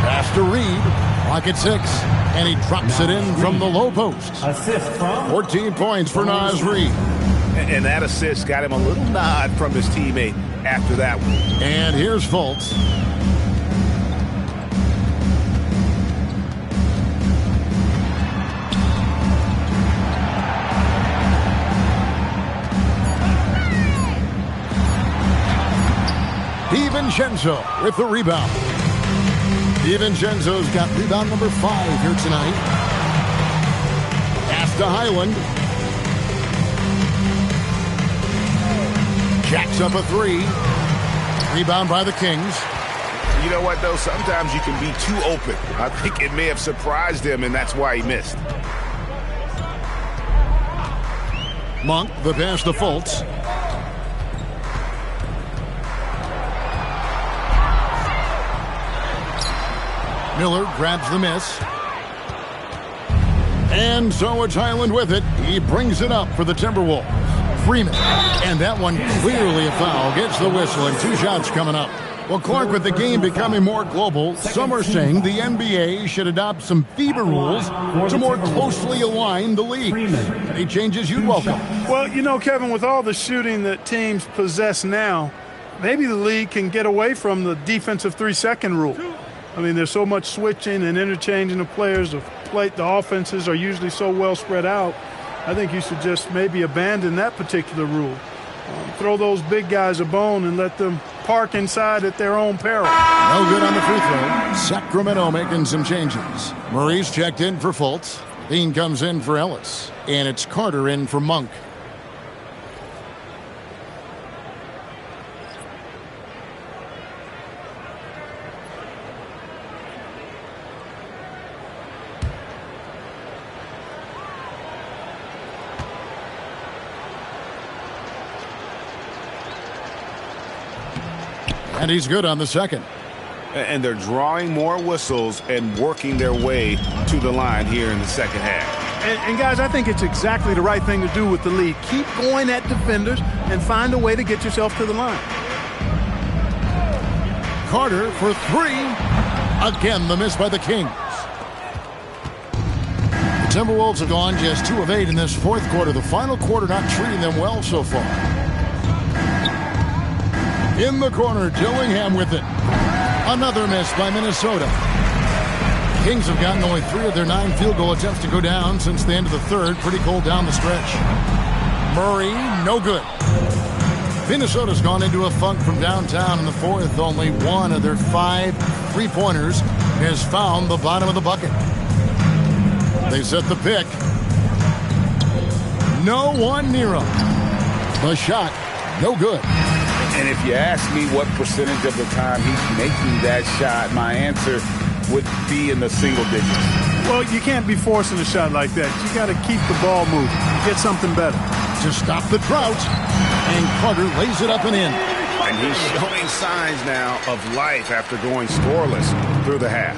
Pass to Reed. Clock at 6. And he drops it in from the low post. Assist from 14 points for Naz Reid. And that assist got him a little nod from his teammate after that one. And here's Fultz. DiVincenzo with the rebound. DiVincenzo's got rebound number 5 here tonight. Pass to Highland. Jacks up a 3. Rebound by the Kings. You know what, though? Sometimes you can be too open. I think it may have surprised him, and that's why he missed. Monk, the pass to Fultz. Miller grabs the miss. And so it's Highland with it. He brings it up for the Timberwolves. Freeman. And that one clearly a foul. Gets the whistle and 2 shots coming up. Well, Clark, with the game becoming more global, some are saying the NBA should adopt some FIBA rules to more closely align the league. Any changes you'd welcome? Well, you know, Kevin, with all the shooting that teams possess now, maybe the league can get away from the defensive 3-second rule. I mean, there's so much switching and interchanging of players. The offenses are usually so well spread out. I think you should just maybe abandon that particular rule. Throw those big guys a bone and let them park inside at their own peril. No good on the free throw. Sacramento making some changes. Murray's checked in for Fultz. Dean comes in for Ellis. And it's Carter in for Monk. And he's good on the second. And they're drawing more whistles and working their way to the line here in the second half. And guys, I think it's exactly the right thing to do with the lead. Keep going at defenders and find a way to get yourself to the line. Carter for 3. Again, the miss by the Kings. The Timberwolves have gone just 2 of 8 in this fourth quarter. The final quarter not treating them well so far. In the corner, Dillingham with it. Another miss by Minnesota. Kings have gotten only 3 of their 9 field goal attempts to go down since the end of the third. Pretty cold down the stretch. Murray, no good. Minnesota's gone into a funk from downtown in the fourth. Only 1 of their 5 3-pointers has found the bottom of the bucket. They set the pick. No one near him. The shot, no good. And if you ask me what percentage of the time he's making that shot, my answer would be in the single digits. Well, you can't be forcing a shot like that. You got to keep the ball moving. Get something better. To stop the drought. And Carter lays it up and in. And he's showing signs now of life after going scoreless through the half.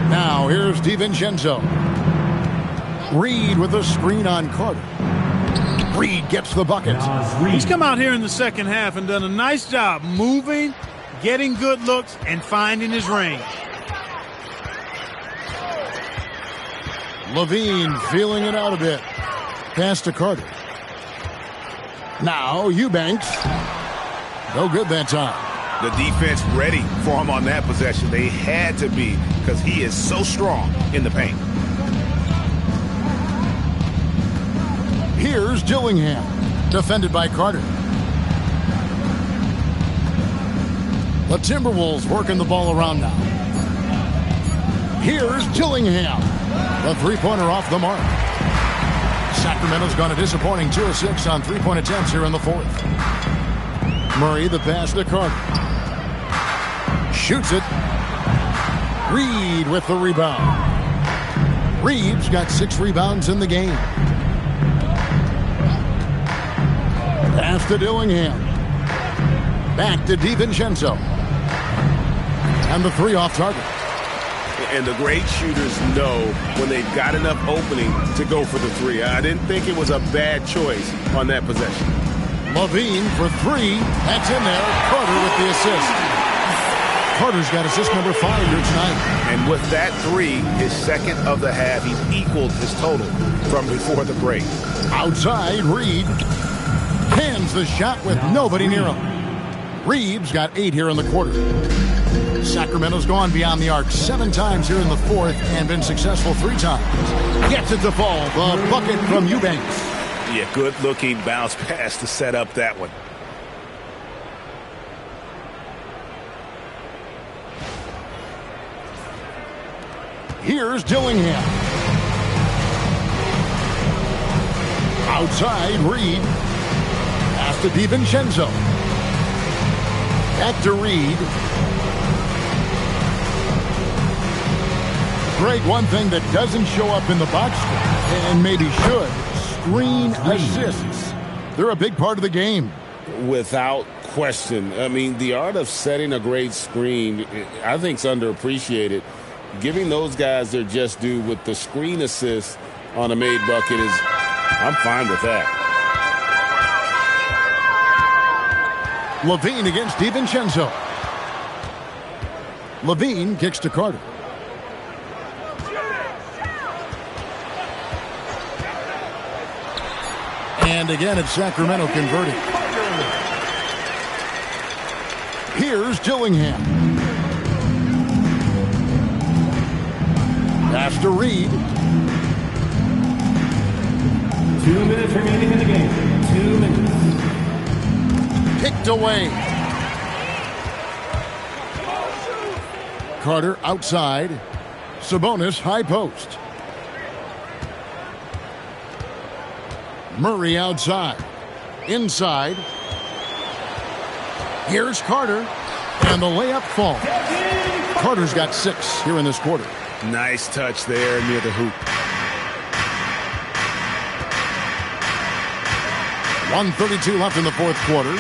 Now here's DiVincenzo. Reed with a screen on Carter. Reed gets the bucket. He's come out here in the second half and done a nice job moving, getting good looks, and finding his range. Levine feeling it out a bit. Pass to Carter. Now Eubanks. No good that time. The defense ready for him on that possession. They had to be because he is so strong in the paint. Here's Dillingham, defended by Carter. The Timberwolves working the ball around now. Here's Dillingham. The 3-pointer off the mark. Sacramento's gone a disappointing 2 of 6 on 3-point attempts here in the fourth. Murray, the pass to Carter. Shoots it. Reed with the rebound. Reed's got 6 rebounds in the game. Pass to Dillingham. Back to DiVincenzo. And the 3 off target. And the great shooters know when they've got enough opening to go for the 3. I didn't think it was a bad choice on that possession. Levine for 3. That's in there. Carter with the assist. Carter's got assist number 5 here tonight. And with that 3, his second of the half, he's equaled his total from before the break. Outside, Reed. Hands the shot with nobody near him. Reeves got 8 here in the quarter. Sacramento's gone beyond the arc 7 times here in the fourth and been successful 3 times. Gets it to fall. The bucket from Eubanks. Yeah, good-looking bounce pass to set up that one. Here's Dillingham. Outside, Reed. Pass to DiVincenzo. Back to Reed. Greg, one thing that doesn't show up in the box score, and maybe should, screen assists. They're a big part of the game. Without question. I mean, the art of setting a great screen, I think, is underappreciated. Giving those guys their just due with the screen assist on a made bucket is, I'm fine with that. Levine against DiVincenzo. Levine kicks to Carter. And again, it's Sacramento converting. Here's Dillingham. Pass to Reed. 2 minutes remaining in the game. 2 minutes. Picked away. Carter outside. Sabonis high post. Murray outside. Inside. Here's Carter. And the layup falls. Carter's got 6 here in this quarter. Nice touch there near the hoop. 1:32 left in the fourth quarter.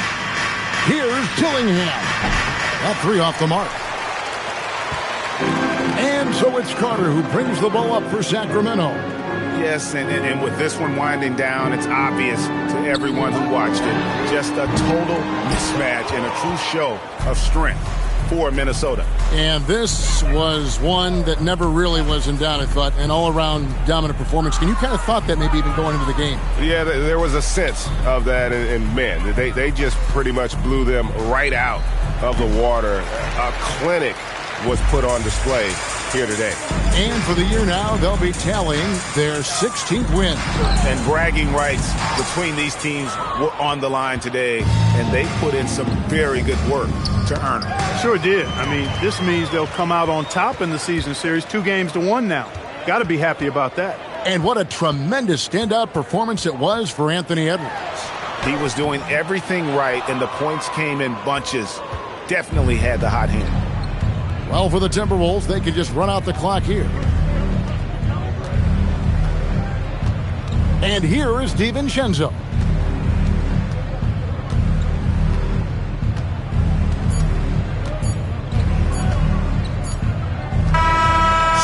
Here's Dillingham. That 3 off the mark. And so it's Carter who brings the ball up for Sacramento. Yes, and with this one winding down, it's obvious to everyone who watched it. Just a total mismatch and a true show of strength for Minnesota. And this was one that never really was in doubt, I thought, an all-around dominant performance. And you kind of thought that maybe even going into the game. Yeah, there was a sense of that, and man, they just pretty much blew them right out of the water. A clinic was put on display here today. And for the year now, they'll be tallying their 16th win. And bragging rights between these teams were on the line today, and they put in some very good work to earn it. Sure did. I mean, this means they'll come out on top in the season series, 2-1 now. Got to be happy about that. And what a tremendous standout performance it was for Anthony Edwards. He was doing everything right, and the points came in bunches. Definitely had the hot hand. Well, for the Timberwolves, they can just run out the clock here. And here is DiVincenzo.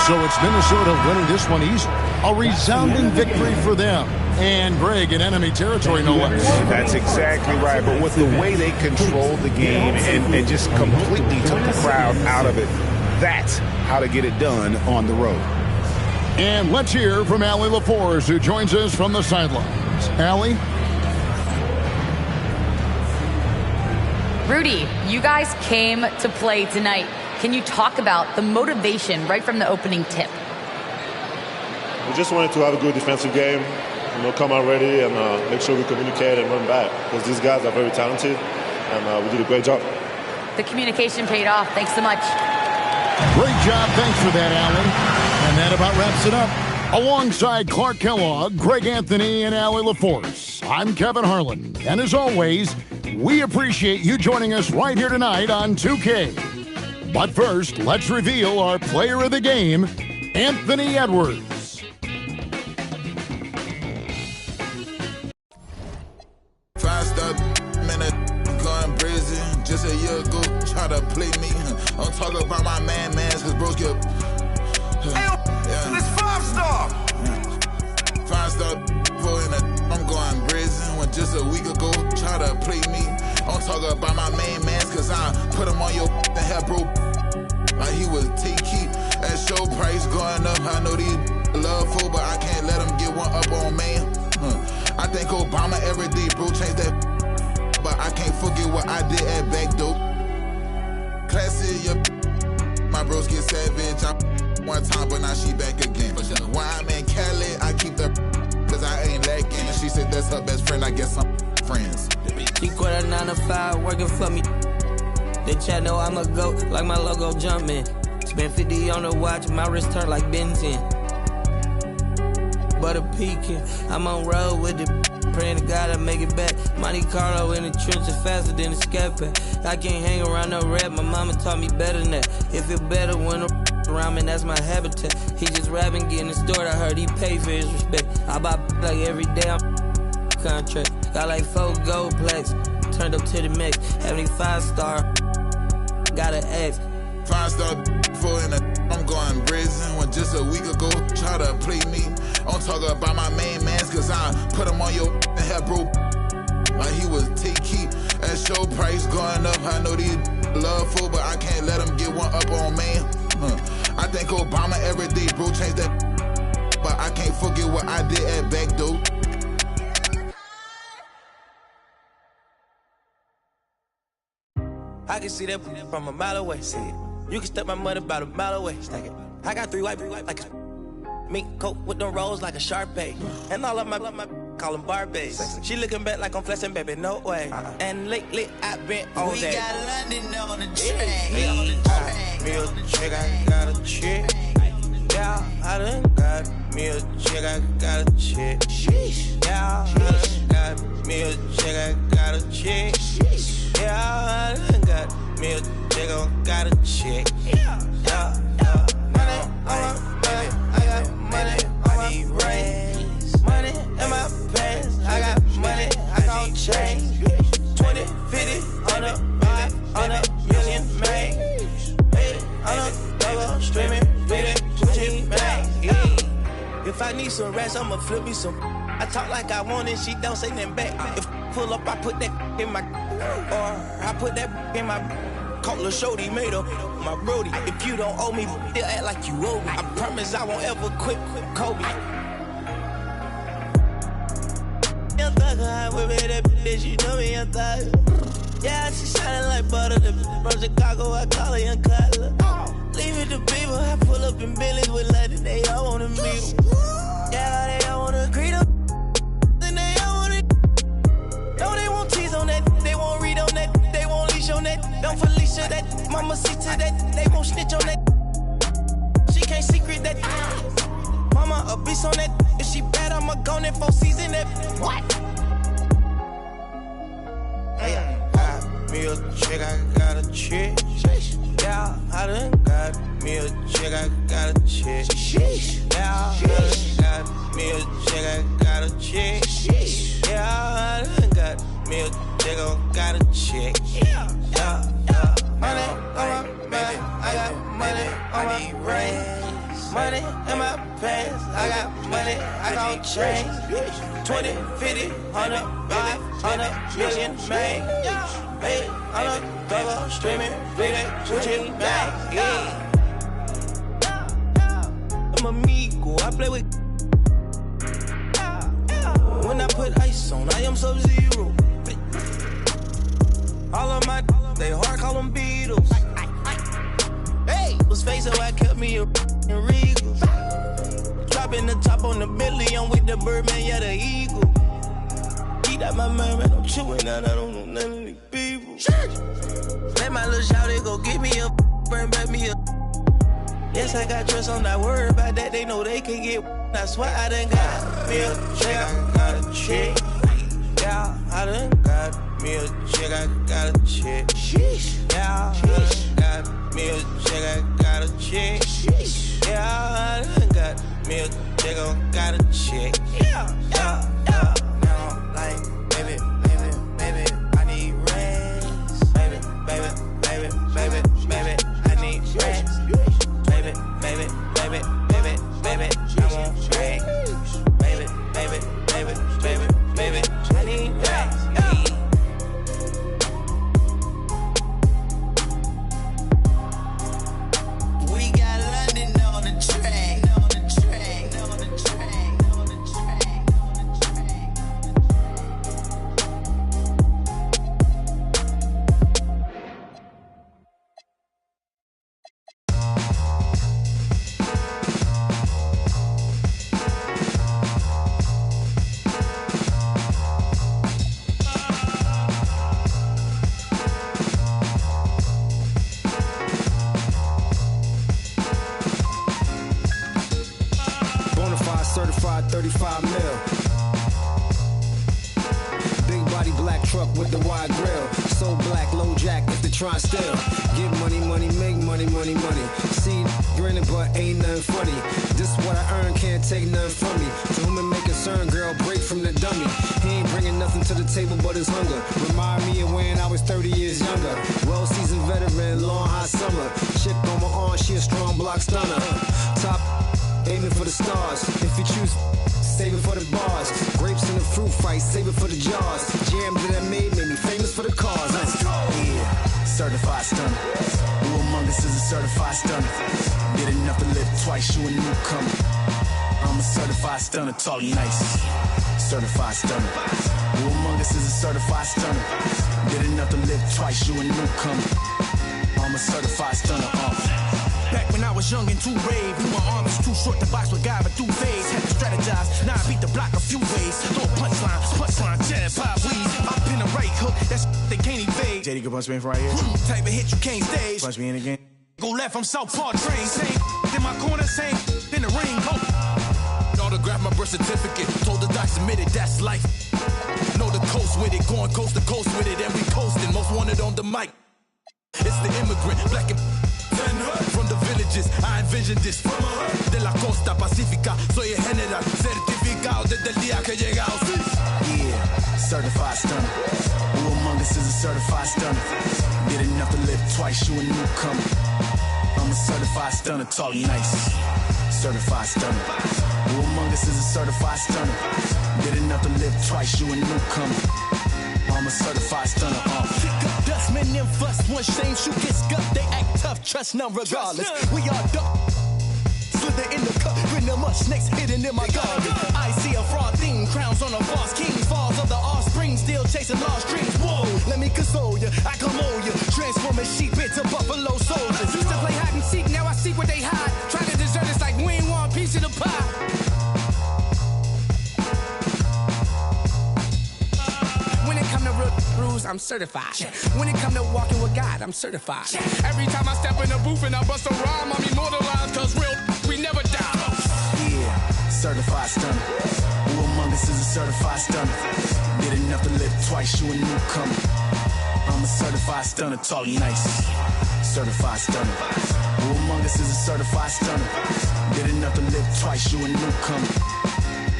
So it's Minnesota winning this one easily. A resounding victory for them. And Greg in enemy territory, no less. That's exactly right. But with the way they controlled the game and just completely took the crowd out of it, that's how to get it done on the road. And let's hear from Allie LaForce, who joins us from the sidelines. Allie? Rudy, you guys came to play tonight. Can you talk about the motivation right from the opening tip? We just wanted to have a good defensive game, come out ready and make sure we communicate and run back, because these guys are very talented, and we did a great job. The communication paid off. Thanks so much. Great job. Thanks for that, Allie. And that about wraps it up. Alongside Clark Kellogg, Greg Anthony, and Allie LaForce, I'm Kevin Harlan. And as always, we appreciate you joining us right here tonight on 2K. But first, let's reveal our player of the game, Anthony Edwards. Five-star minute, going crazy. Just a year ago, try to play me. I'm talking about my mans, cause bros get. This 5-star. 5-star in a, I'm going brazen. When just a week ago, try to play me. I'm talking about my mans, cause I put him on your head, bro. Like he was T-Key. That show price going up. I know these love for, but I can't let them get one up on man. I think Obama every day, bro, changed that. But I can't forget what I did at back dope. Classy, my bros get savage. I one time, but now she back again. When I'm in Cali, I keep the cause I ain't lacking. She said that's her best friend, I guess I'm friends. She quit her 9 to 5, working for me. They chat know I'm a goat, like my logo jumping. Spent 50 on the watch, my wrist turned like Ben 10. Butter pecan, I'm on road with the praying to God I make it back. Monte Carlo in the trenches faster than a scat pack. I can't hang around no rap, my mama taught me better than that. It feel better when around me, that's my habitat. He just rapping, getting the store, I heard he pay for his respect. I buy like every day, I'm contract. Got like 4 gold plaques, turned up to the max. 75-star, gotta ask. 5-star for in a I'm going prison when just a week ago try to play me. I'm talking about my main mans cause I put him on your head, bro. Like he was T-Key. That show price going up. I know these love for, but I can't let him get one up on man. I think Obama every day, bro, changed that. But I can't forget what I did at back door. I can see that from a mile away. See it. You can step my money about a mile away. Stack it. I got 3 white like a mink coat with them rolls like a Sharpay. And all of my call them Barbies. She looking back like I'm flexing, baby, no way. And lately I've been on that. We got London on the track. Me a chick, I got a chick. Yeah, I done got me a chick, I got a chick. Yeah, I done got me a chick, I got a chick. Yeah, I done got me a chick, I got a chick. Yeah, money on my back, I got money on my brain. Money in my pants, I got money, I gon' change. 20, 50, 100, 500 million made. On a double streaming, reading, Gucci bag. If I need some rats, I'ma flip me some. I talk like I want it, she don't say nothing back. If pull up, I put that in my, or I put that in my. Call a shorty, made up my brody. If you don't owe me, they'll act like you owe me. I promise I won't ever quit Kobe. Young thugger, I whip it, that bitch, you know me, young thugger. Yeah, she shining like butter, the from Chicago, I call her Young Cutler. Leave it to people, I pull up in Billy's with London, they all wanna meet. Yeah, they all wanna greet them, then they all wanna. No, they won't tease on that, they won't read on that, they won't leash on that. Don't Felicia that, mama see to that, they won't snitch on that. She can't secret that. Mama a beast on that, if she bad, I'ma go in 4 season that. What? Me a chick, I got a chick. Yeah, I done got me a chick, I got a chick. Yeah, I done got me a chick, I got a chick. Yeah, I done got me a chick, I got a chick. Yeah. Money on my back, I got money on my brain. Money in my pants, I got money, I gon' change. 20, 50, 100, 500 million made. Hey, I'm a double streaming, reading, Gucci bag. I'm amigo, I play with. When I put ice on, I am Sub-Zero. All of my, they hard call them Beatles. Hey, was face so I kept me a Regal. Dropping the top on the Bentley, I'm with the Birdman, yeah, the Eagle. Eat out my mind, man, I'm chewing out, I don't know none of these people. Let my little shawty go get me a, burn back me a. Yes, I got trust, I'm not worried about that, they know they can get. That's why I done got me a chick, I got a chick. Yeah, I done got me a chick, I got a chick. Yeah, I done got me a chick, I got a chick. Yeah, I done got me a chick, I got a chick. Yeah. Now, like, baby, I need rest. Baby, I need rest. Baby, I want rest. Baby, I need rest. We got London on the track. certified 35 mil. Big body black truck with the wide grill. So black, low jack if they try still. Get money, money, make money, money, money. See, grinning but ain't nothing funny. This what I earn, can't take nothing from me. To whom it may concern, girl, break from the dummy. He ain't bringing nothing to the table but his hunger. Remind me of when I was 30 years younger. Well-seasoned veteran, long hot summer. Chick on my arm, she a strong block stunner. Top, aiming for the stars. If you choose, save it for the bars. Grapes in the fruit fight, save it for the jars. Jam that I made me famous for the cars. Let's go. Yeah, certified stunner. Who among us is a certified stunner? Did enough to live twice, you a newcomer. I'm a certified stunner, talk nice. Certified stunner. Who among us is a certified stunner? Did enough to live twice, you a newcomer. I'm a certified stunner. Back when I was young and too brave, knew my arm was too short to box with guy, but through phase. Had to strategize, now I beat the block a few ways. Throw a punchline, jab, pop, weave. I pin a right hook, that's they can't evade. JD can punch me in from right here. Type of hit you can't stage. Punch me in again. Go left, I'm Southpaw train. Same in my corner, same in the ring. Ho. Autograph my birth certificate. Told the doc submitted, that's life. Know the coast with it, going coast to coast with it, and we coasting. Most wanted on the mic. It's the immigrant, black and from the villages, I envisioned this. De la costa pacífica, soy el general, certificado desde el día que llegamos. Yeah, certified stunner. Who among us is a certified stunner? Did enough to live twice, you a newcomer. I'm a certified stunner, talk nice. Certified stunner. Who among us is a certified stunner? Did enough to live twice, you a newcomer. I'm a certified stunner. Kick up dust, men them fuss. One shame, shoot get scuffed. They act tough, trust none regardless. We are duck. Slither in the cup, when the much snakes hidden in my garden. I see a fraud theme, crowns on a false king. Falls of the offspring, still chasing lost dreams. Whoa, let me console you, I come on you. Transforming sheep into buffalo soldiers. Used to play hide and seek, now I seek what they hide. Try to desert us like we ain't want a piece of the pie. I'm certified. When it come to walking with God, I'm certified. Every time I step in the booth and I bust a rhyme, I'm immortalized, cause real, we never die. Yeah, certified stunner. Who among us is a certified stunner? Did enough to live twice, you a newcomer. I'm a certified stunner, talk nice. Certified stunner. Who among us is a certified stunner? Did enough to live twice, you a newcomer.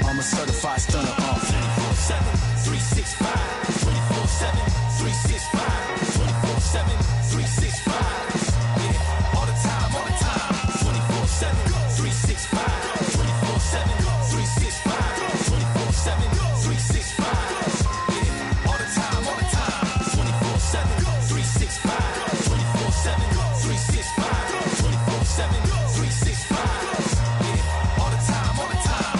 I'm a certified stunner. 24/7, 365. 24/7, 365. 24/7, 365. Yeah, all the time, all the time. 24/7, 365. 24/7, 365. 24/7, 365. Yeah, all the time, all the time. 24/7, 365. 24/7, 365. 24/7, 365. Yeah, all the time, all the time.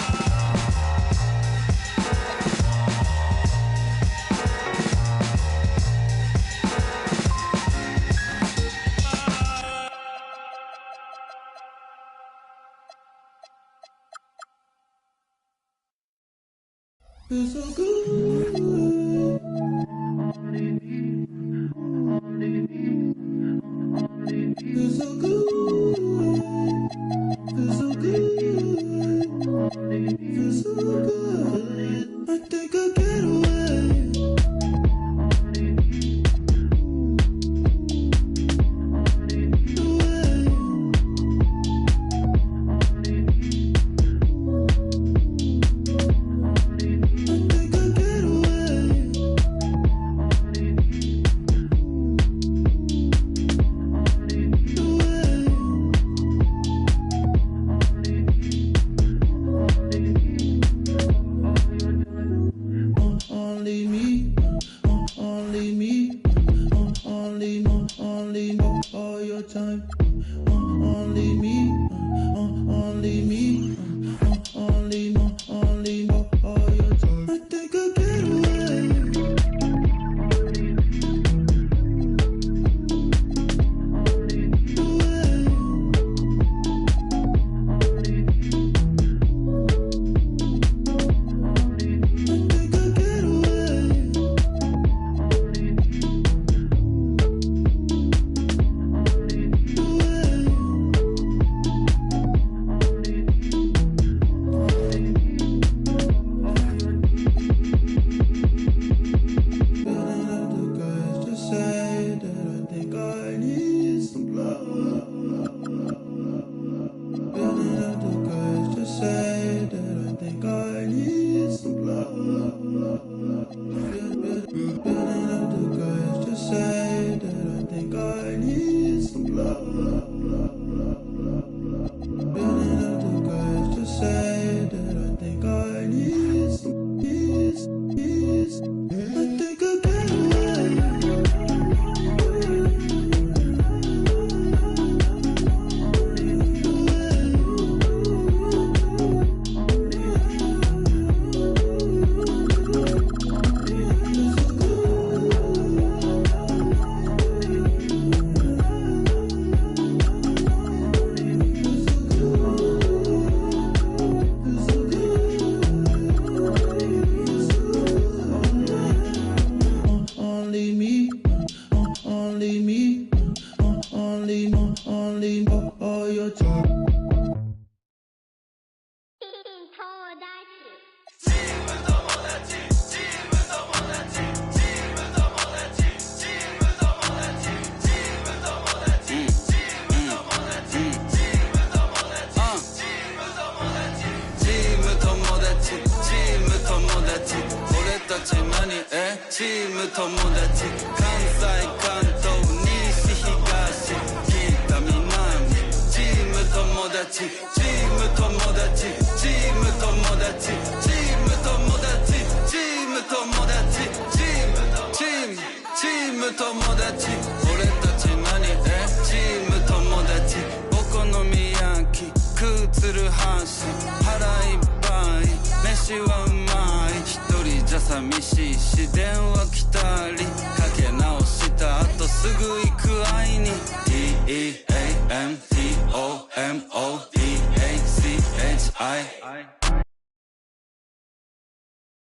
Feels so good. Feels so good. Feels so good. Feels so good. I think I'll get away. Away. say that I think I need some love. Building up the courage to say that I think I need some love. Building up the courage to say that I think I need some peace. I think I get away. Only all your time.チーム友達関西関東西東北南チーム友達チーム友達チーム友達チーム友達チーム友達チーム友達俺たち何チーム友達お好み焼き食うつる箸腹いっぱい飯はうまい一人じゃ寂しいし電話来た